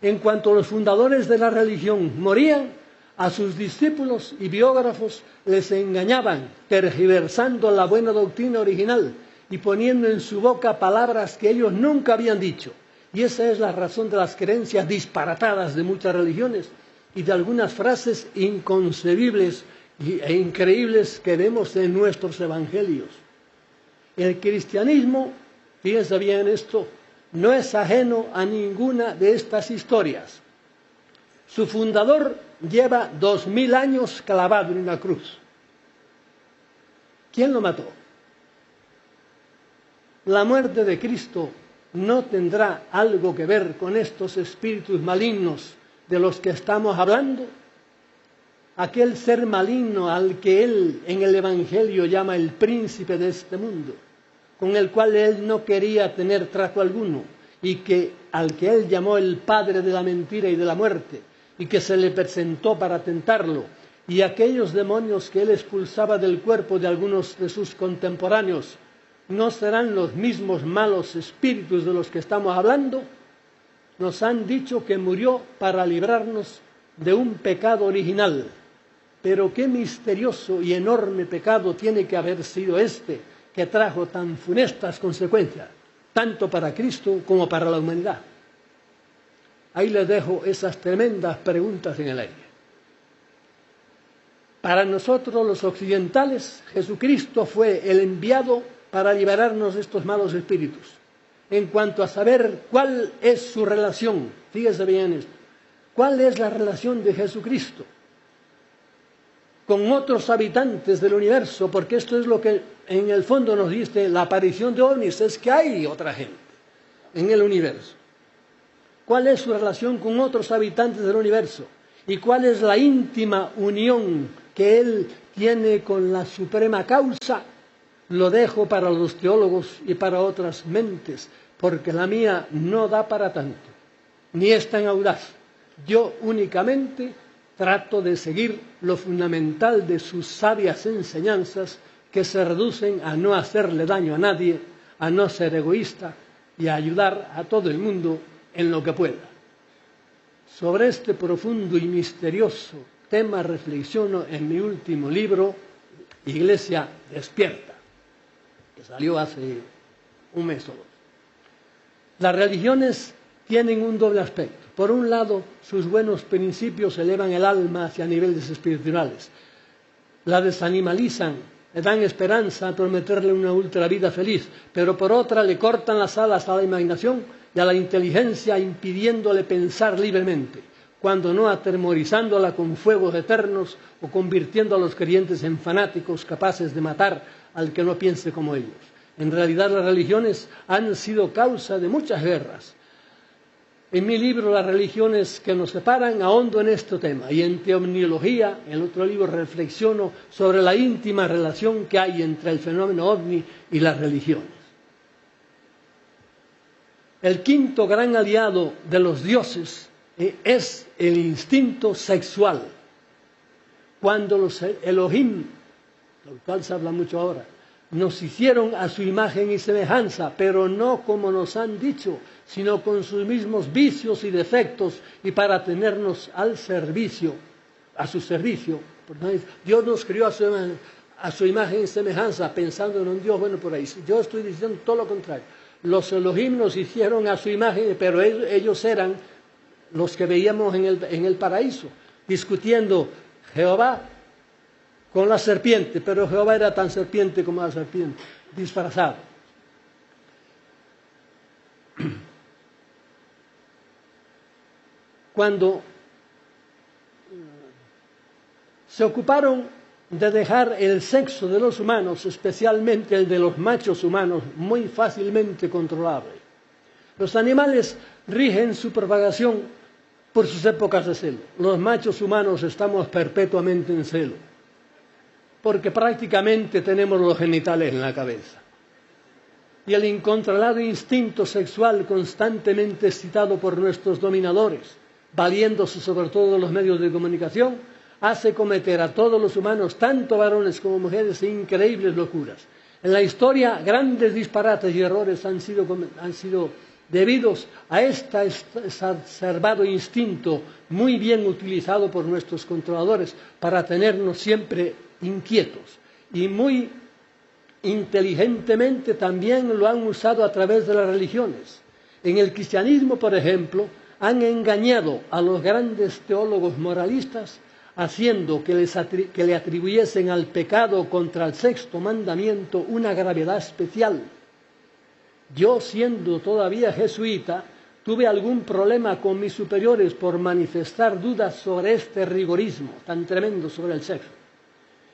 En cuanto los fundadores de la religión morían, a sus discípulos y biógrafos les engañaban, tergiversando la buena doctrina original y poniendo en su boca palabras que ellos nunca habían dicho. Y esa es la razón de las creencias disparatadas de muchas religiones y de algunas frases inconcebibles e increíbles que vemos en nuestros evangelios. El cristianismo, fíjense bien esto, no es ajeno a ninguna de estas historias. Su fundador lleva 2000 años clavado en una cruz. ¿Quién lo mató? La muerte de Cristo no tendrá algo que ver con estos espíritus malignos de los que estamos hablando. Aquel ser maligno al que él en el Evangelio llama el príncipe de este mundo, con el cual él no quería tener trato alguno, y al que él llamó el padre de la mentira y de la muerte, y que se le presentó para tentarlo, y aquellos demonios que él expulsaba del cuerpo de algunos de sus contemporáneos, ¿no serán los mismos malos espíritus de los que estamos hablando? Nos han dicho que murió para librarnos de un pecado original. Pero qué misterioso y enorme pecado tiene que haber sido este, que trajo tan funestas consecuencias, tanto para Cristo como para la humanidad. Ahí les dejo esas tremendas preguntas en el aire. Para nosotros los occidentales, Jesucristo fue el enviado para liberarnos de estos malos espíritus. En cuanto a saber cuál es su relación, fíjese bien esto, cuál es la relación de Jesucristo con otros habitantes del universo, porque esto es lo que en el fondo nos dice la aparición de ovnis, es que hay otra gente en el universo. ¿Cuál es su relación con otros habitantes del universo? ¿Y cuál es la íntima unión que él tiene con la suprema causa? Lo dejo para los teólogos y para otras mentes, porque la mía no da para tanto, ni es tan audaz. Yo únicamente trato de seguir lo fundamental de sus sabias enseñanzas, que se reducen a no hacerle daño a nadie, a no ser egoísta y a ayudar a todo el mundo en lo que pueda. Sobre este profundo y misterioso tema reflexiono en mi último libro, Iglesia Despierta, que salió hace un mes o dos. Las religiones tienen un doble aspecto. Por un lado, sus buenos principios elevan el alma hacia niveles espirituales, la desanimalizan, le dan esperanza a prometerle una ultra vida feliz, pero por otra le cortan las alas a la imaginación y a la inteligencia, impidiéndole pensar libremente, cuando no atemorizándola con fuegos eternos o convirtiendo a los creyentes en fanáticos capaces de matar al que no piense como ellos. En realidad las religiones han sido causa de muchas guerras. En mi libro, Las religiones que nos separan, ahondo en este tema, y en Teomniología, el otro libro, reflexiono sobre la íntima relación que hay entre el fenómeno ovni y las religiones. El quinto gran aliado de los dioses es el instinto sexual. Cuando los Elohim, del cual se habla mucho ahora, nos hicieron a su imagen y semejanza, pero no como nos han dicho, sino con sus mismos vicios y defectos, y para tenernos al servicio, a su servicio. Dios nos crió a su imagen y semejanza, pensando en un Dios bueno por ahí. Yo estoy diciendo todo lo contrario. Los Elohim nos hicieron a su imagen, pero ellos eran los que veíamos en el paraíso, discutiendo Jehová con la serpiente, pero Jehová era tan serpiente como la serpiente, disfrazado. Cuando se ocuparon de dejar el sexo de los humanos, especialmente el de los machos humanos, muy fácilmente controlable. Los animales rigen su propagación por sus épocas de celo. Los machos humanos estamos perpetuamente en celo, porque prácticamente tenemos los genitales en la cabeza. Y el incontrolado instinto sexual constantemente excitado por nuestros dominadores, valiéndose sobre todo de los medios de comunicación, hace cometer a todos los humanos, tanto varones como mujeres, increíbles locuras. En la historia, grandes disparates y errores han sido debidos a este exacerbado instinto muy bien utilizado por nuestros controladores para tenernos siempre inquietos, y muy inteligentemente también lo han usado a través de las religiones. En el cristianismo, por ejemplo, han engañado a los grandes teólogos moralistas, haciendo que le atribuyesen al pecado contra el sexto mandamiento una gravedad especial. Yo, siendo todavía jesuita, tuve algún problema con mis superiores por manifestar dudas sobre este rigorismo tan tremendo sobre el sexo.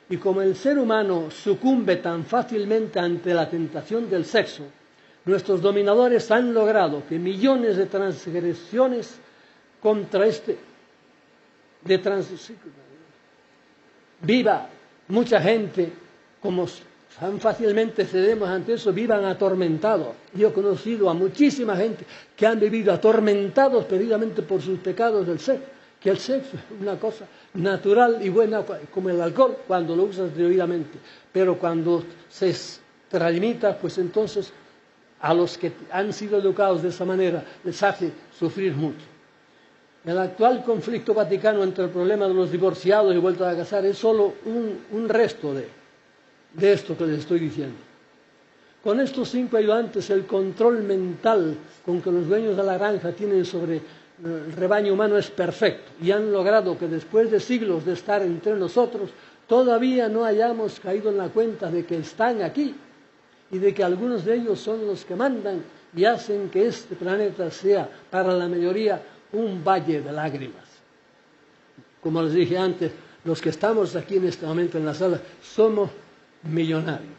Y como el ser humano sucumbe tan fácilmente ante la tentación del sexo, nuestros dominadores han logrado que millones de transgresiones contra viva mucha gente, como tan fácilmente cedemos ante eso, vivan atormentados. Yo he conocido a muchísima gente que han vivido atormentados precisamente por sus pecados del sexo, que el sexo es una cosa natural y buena como el alcohol cuando lo usas debidamente, pero cuando se extralimita, pues entonces a los que han sido educados de esa manera les hace sufrir mucho. El actual conflicto vaticano entre el problema de los divorciados y vueltos a casar es solo un resto de esto que les estoy diciendo. Con estos 5 ayudantes, el control mental con que los dueños de la granja tienen sobre el rebaño humano es perfecto y han logrado que después de siglos de estar entre nosotros, todavía no hayamos caído en la cuenta de que están aquí y de que algunos de ellos son los que mandan y hacen que este planeta sea, para la mayoría, un valle de lágrimas. Como les dije antes, los que estamos aquí en este momento en la sala somos millonarios.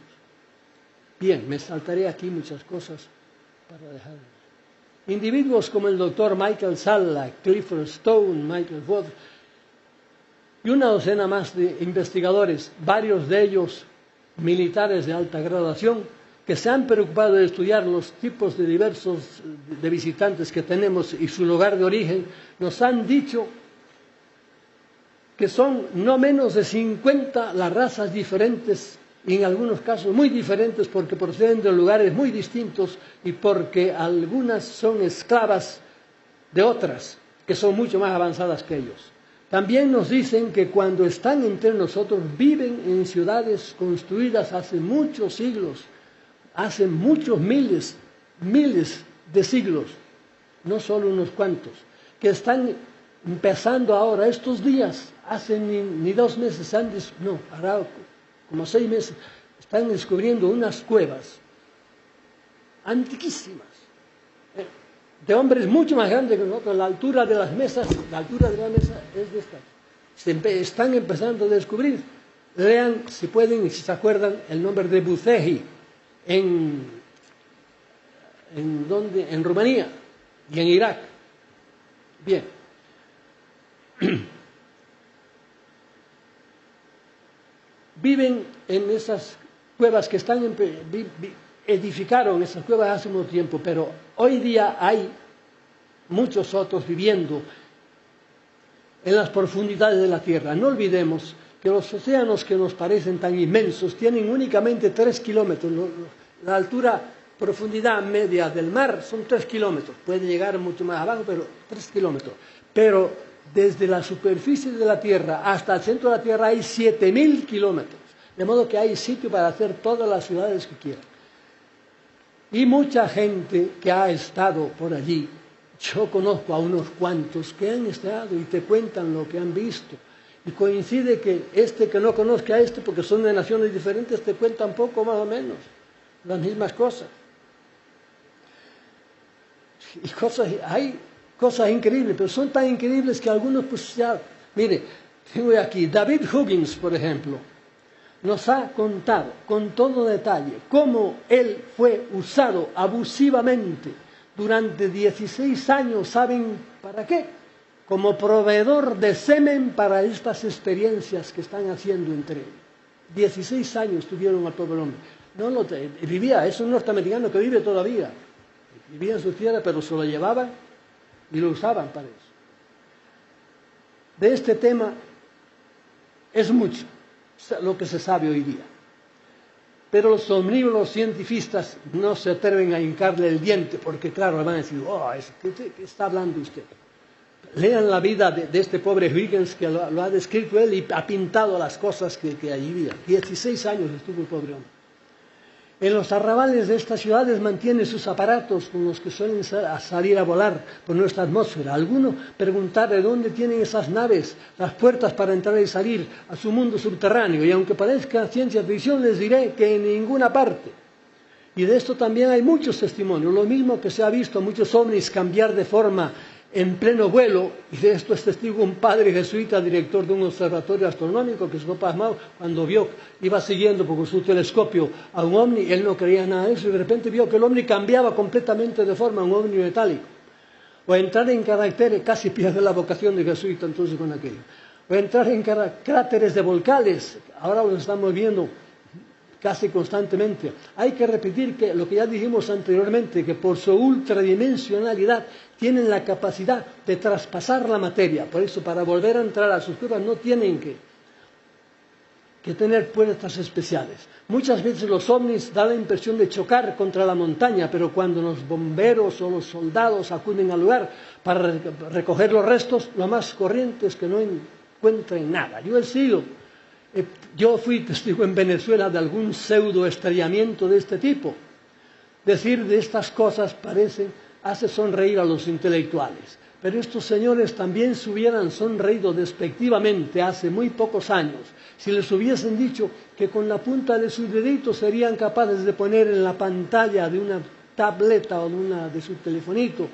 Bien, me saltaré aquí muchas cosas para dejar. Individuos como el doctor Michael Salla, Clifford Stone, Michael Wood y una docena más de investigadores, varios de ellos militares de alta graduación, que se han preocupado de estudiar los tipos de diversos de visitantes que tenemos y su lugar de origen, nos han dicho que son no menos de 50 las razas diferentes y en algunos casos muy diferentes porque proceden de lugares muy distintos y porque algunas son esclavas de otras que son mucho más avanzadas que ellos. También nos dicen que cuando están entre nosotros viven en ciudades construidas hace muchos siglos, hace muchos miles de siglos, no solo unos cuantos, que están empezando ahora, estos días, hace ni 2 meses, hará como 6 meses, están descubriendo unas cuevas antiquísimas, de hombres mucho más grandes que nosotros, la altura de las mesas es de esta. Están empezando a descubrir. Lean, si pueden y si se acuerdan, el nombre de Bucegi en Rumanía y en Irak. Bien. Viven en esas cuevas que edificaron esas cuevas hace mucho tiempo, pero hoy día hay muchos otros viviendo en las profundidades de la Tierra. No olvidemos que los océanos que nos parecen tan inmensos tienen únicamente 3 kilómetros. La profundidad media del mar son 3 kilómetros. Puede llegar mucho más abajo, pero 3 kilómetros. Pero desde la superficie de la Tierra hasta el centro de la Tierra hay 7.000 kilómetros. De modo que hay sitio para hacer todas las ciudades que quieran. Y mucha gente que ha estado por allí, yo conozco a unos cuantos que han estado y te cuentan lo que han visto. Y coincide que que no conozca a porque son de naciones diferentes, te cuentan poco más o menos las mismas cosas. Y hay cosas increíbles, pero son tan increíbles que algunos pues ya... Mire, tengo aquí David Huggins, por ejemplo, nos ha contado con todo detalle cómo él fue usado abusivamente durante 16 años, ¿saben para qué? Como proveedor de semen para estas experiencias que están haciendo entre ellos. 16 años tuvieron al pobre hombre. Vivía, es un norteamericano que vive todavía. Vivía en su tierra, pero se lo llevaban y lo usaban para eso. De este tema es mucho lo que se sabe hoy día. Pero los omnívoros cientifistas no se atreven a hincarle el diente, porque claro, le van a decir, ¿qué está hablando usted? Lean la vida de este pobre Huygens, que lo ha descrito él y ha pintado las cosas que allí había. 16 años estuvo el pobre hombre. En los arrabales de estas ciudades mantiene sus aparatos con los que suelen salir a volar por nuestra atmósfera. Alguno preguntar de dónde tienen esas naves, las puertas para entrar y salir a su mundo subterráneo. Y aunque parezca ciencia ficción, les diré que en ninguna parte. Y de esto también hay muchos testimonios. Lo mismo que se ha visto a muchos ovnis cambiar de forma en pleno vuelo, y de esto es testigo un padre jesuita, director de un observatorio astronómico, que se fue pasmado cuando iba siguiendo por su telescopio a un ovni. Él no creía nada de eso y de repente vio que el ovni cambiaba completamente de forma, un ovni metálico. O entrar en caracteres, casi pierde la vocación de jesuita entonces con aquello. O entrar en cráteres de volcanes, ahora lo estamos viendo casi constantemente. Hay que repetir que lo que ya dijimos anteriormente, que por su ultradimensionalidad tienen la capacidad de traspasar la materia. Por eso, para volver a entrar a sus cuevas no tienen que tener puertas especiales. Muchas veces los ovnis dan la impresión de chocar contra la montaña, pero cuando los bomberos o los soldados acuden al lugar para recoger los restos, lo más corriente es que no encuentren nada. Yo fui testigo en Venezuela de algún pseudo estrellamiento de este tipo. Decir de estas cosas hace sonreír a los intelectuales. Pero estos señores también se hubieran sonreído despectivamente hace muy pocos años si les hubiesen dicho que con la punta de sus deditos serían capaces de poner en la pantalla de una tableta o de su telefonito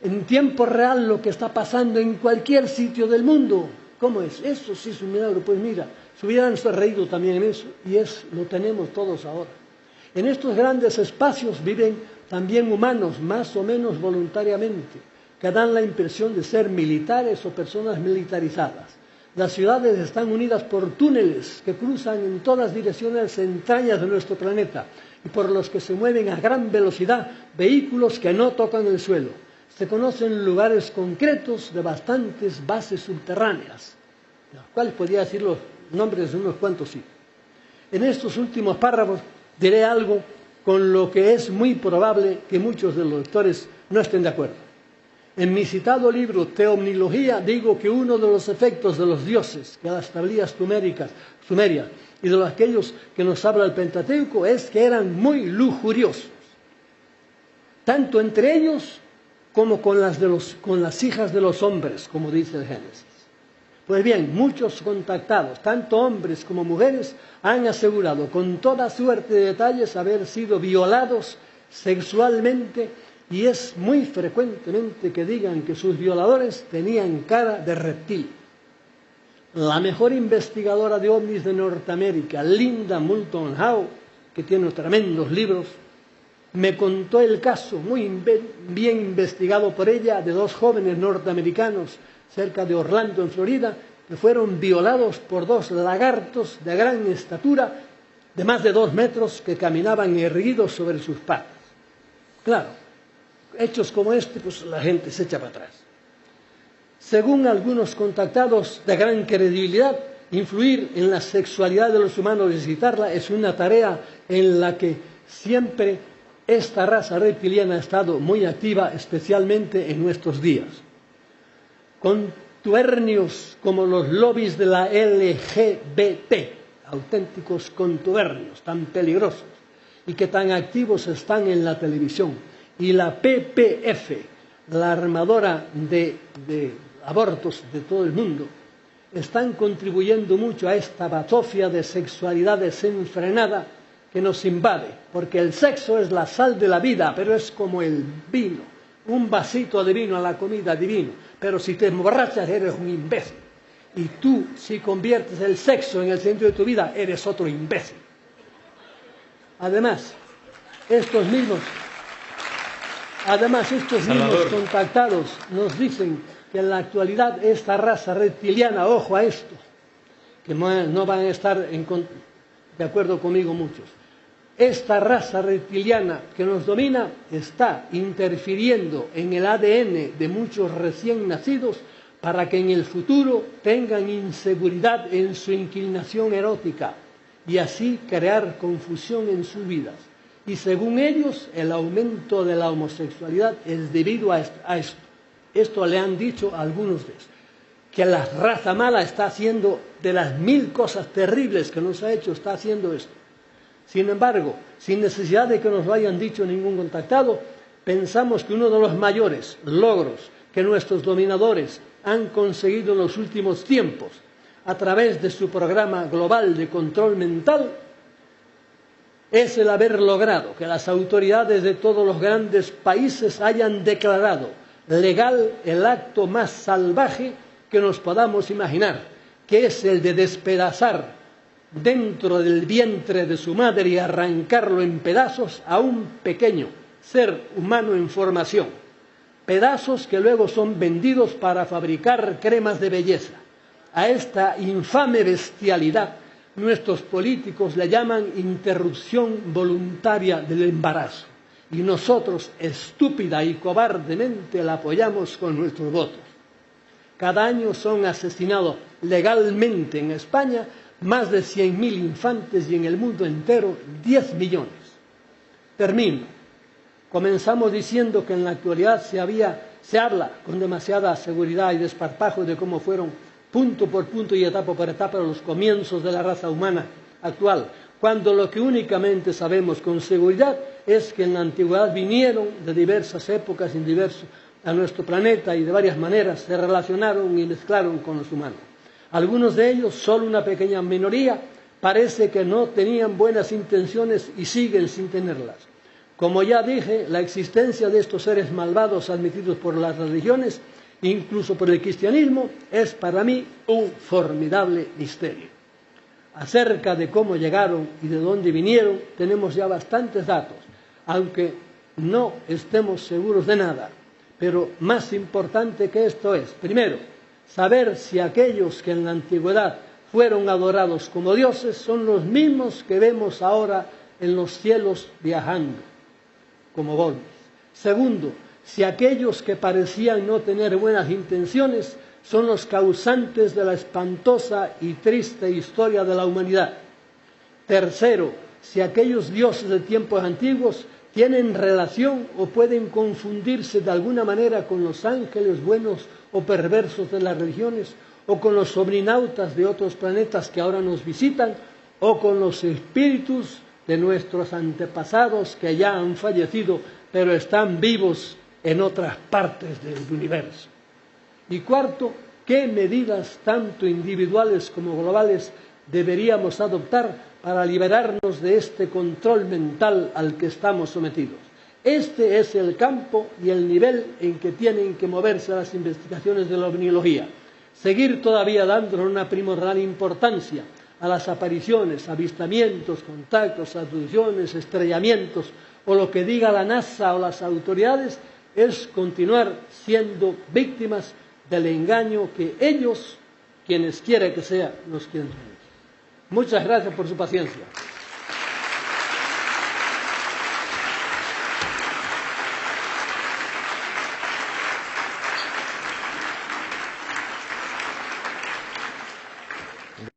en tiempo real lo que está pasando en cualquier sitio del mundo. ¿Cómo es? Eso sí es un milagro. Pues mira, se hubieran sonreído también en eso, y lo tenemos todos ahora. En estos grandes espacios viven también humanos, más o menos voluntariamente, que dan la impresión de ser militares o personas militarizadas. Las ciudades están unidas por túneles que cruzan en todas direcciones entrañas de nuestro planeta y por los que se mueven a gran velocidad vehículos que no tocan el suelo. Se conocen lugares concretos de bastantes bases subterráneas, de las cuales podría decir los nombres de unos cuantos sitios. En estos últimos párrafos diré algo con lo que es muy probable que muchos de los lectores no estén de acuerdo. En mi citado libro Teomnología digo que uno de los efectos de los dioses que las tablillas sumerias y de aquellos que nos habla el Pentateuco es que eran muy lujuriosos, tanto entre ellos como con las hijas de los hombres, como dice el Génesis. Pues bien, muchos contactados, tanto hombres como mujeres, han asegurado con toda suerte de detalles haber sido violados sexualmente, y es muy frecuentemente que digan que sus violadores tenían cara de reptil. La mejor investigadora de ovnis de Norteamérica, Linda Moulton Howe, que tiene tremendos libros, me contó el caso, muy bien investigado por ella, de dos jóvenes norteamericanos cerca de Orlando, en Florida, que fueron violados por dos lagartos de gran estatura, de más de 2 metros, que caminaban erguidos sobre sus patas. Claro, hechos como este, pues la gente se echa para atrás. Según algunos contactados de gran credibilidad, influir en la sexualidad de los humanos y visitarla es una tarea en la que siempre esta raza reptiliana ha estado muy activa, especialmente en nuestros días. Contubernios como los lobbies de la LGBT, auténticos contubernios tan peligrosos y que tan activos están en la televisión, y la PPF, la armadora de abortos de todo el mundo, están contribuyendo mucho a esta bazofia de sexualidad desenfrenada que nos invade, porque el sexo es la sal de la vida, pero es como el vino, un vasito de vino a la comida divino, pero si te emborrachas eres un imbécil, y tú, si conviertes el sexo en el centro de tu vida, eres otro imbécil. Además, estos mismos contactados nos dicen que en la actualidad esta raza reptiliana, ojo a esto, que no van a estar de acuerdo conmigo muchos, esta raza reptiliana que nos domina está interfiriendo en el ADN de muchos recién nacidos para que en el futuro tengan inseguridad en su inclinación erótica y así crear confusión en sus vidas. Y según ellos, el aumento de la homosexualidad es debido a esto. Esto le han dicho a algunos de ellos, que la raza mala está haciendo, de las 1000 cosas terribles que nos ha hecho, está haciendo esto. Sin embargo, sin necesidad de que nos lo hayan dicho ningún contactado, pensamos que uno de los mayores logros que nuestros dominadores han conseguido en los últimos tiempos, a través de su programa global de control mental, es el haber logrado que las autoridades de todos los grandes países hayan declarado legal el acto más salvaje que nos podamos imaginar, que es el de despedazar dentro del vientre de su madre y arrancarlo en pedazos a un pequeño ser humano en formación. Pedazos que luego son vendidos para fabricar cremas de belleza. A esta infame bestialidad nuestros políticos le llaman interrupción voluntaria del embarazo. Y nosotros, estúpida y cobardemente, la apoyamos con nuestros votos. Cada año son asesinados legalmente en España más de 100.000 infantes y en el mundo entero 10 millones. Termino. Comenzamos diciendo que en la actualidad se habla con demasiada seguridad y desparpajo de cómo fueron punto por punto y etapa por etapa los comienzos de la raza humana actual, cuando lo que únicamente sabemos con seguridad es que en la antigüedad vinieron de diversas épocas, en diversos a nuestro planeta y de varias maneras se relacionaron y mezclaron con los humanos. Algunos de ellos, solo una pequeña minoría, parece que no tenían buenas intenciones y siguen sin tenerlas. Como ya dije, la existencia de estos seres malvados admitidos por las religiones, incluso por el cristianismo, es para mí un formidable misterio. Acerca de cómo llegaron y de dónde vinieron, tenemos ya bastantes datos, aunque no estemos seguros de nada. Pero más importante que esto es, primero, saber si aquellos que en la antigüedad fueron adorados como dioses son los mismos que vemos ahora en los cielos viajando, como golpes. Segundo, si aquellos que parecían no tener buenas intenciones son los causantes de la espantosa y triste historia de la humanidad. Tercero, si aquellos dioses de tiempos antiguos tienen relación o pueden confundirse de alguna manera con los ángeles buenos o perversos de las religiones, o con los omninautas de otros planetas que ahora nos visitan, o con los espíritus de nuestros antepasados que ya han fallecido, pero están vivos en otras partes del universo. Y cuarto, ¿qué medidas tanto individuales como globales deberíamos adoptar para liberarnos de este control mental al que estamos sometidos? Este es el campo y el nivel en que tienen que moverse las investigaciones de la ovniología. Seguir todavía dándole una primordial importancia a las apariciones, avistamientos, contactos, abducciones, estrellamientos o lo que diga la NASA o las autoridades es continuar siendo víctimas del engaño que ellos, quienes quiera que sea, nos quieren transmitir. Muchas gracias por su paciencia.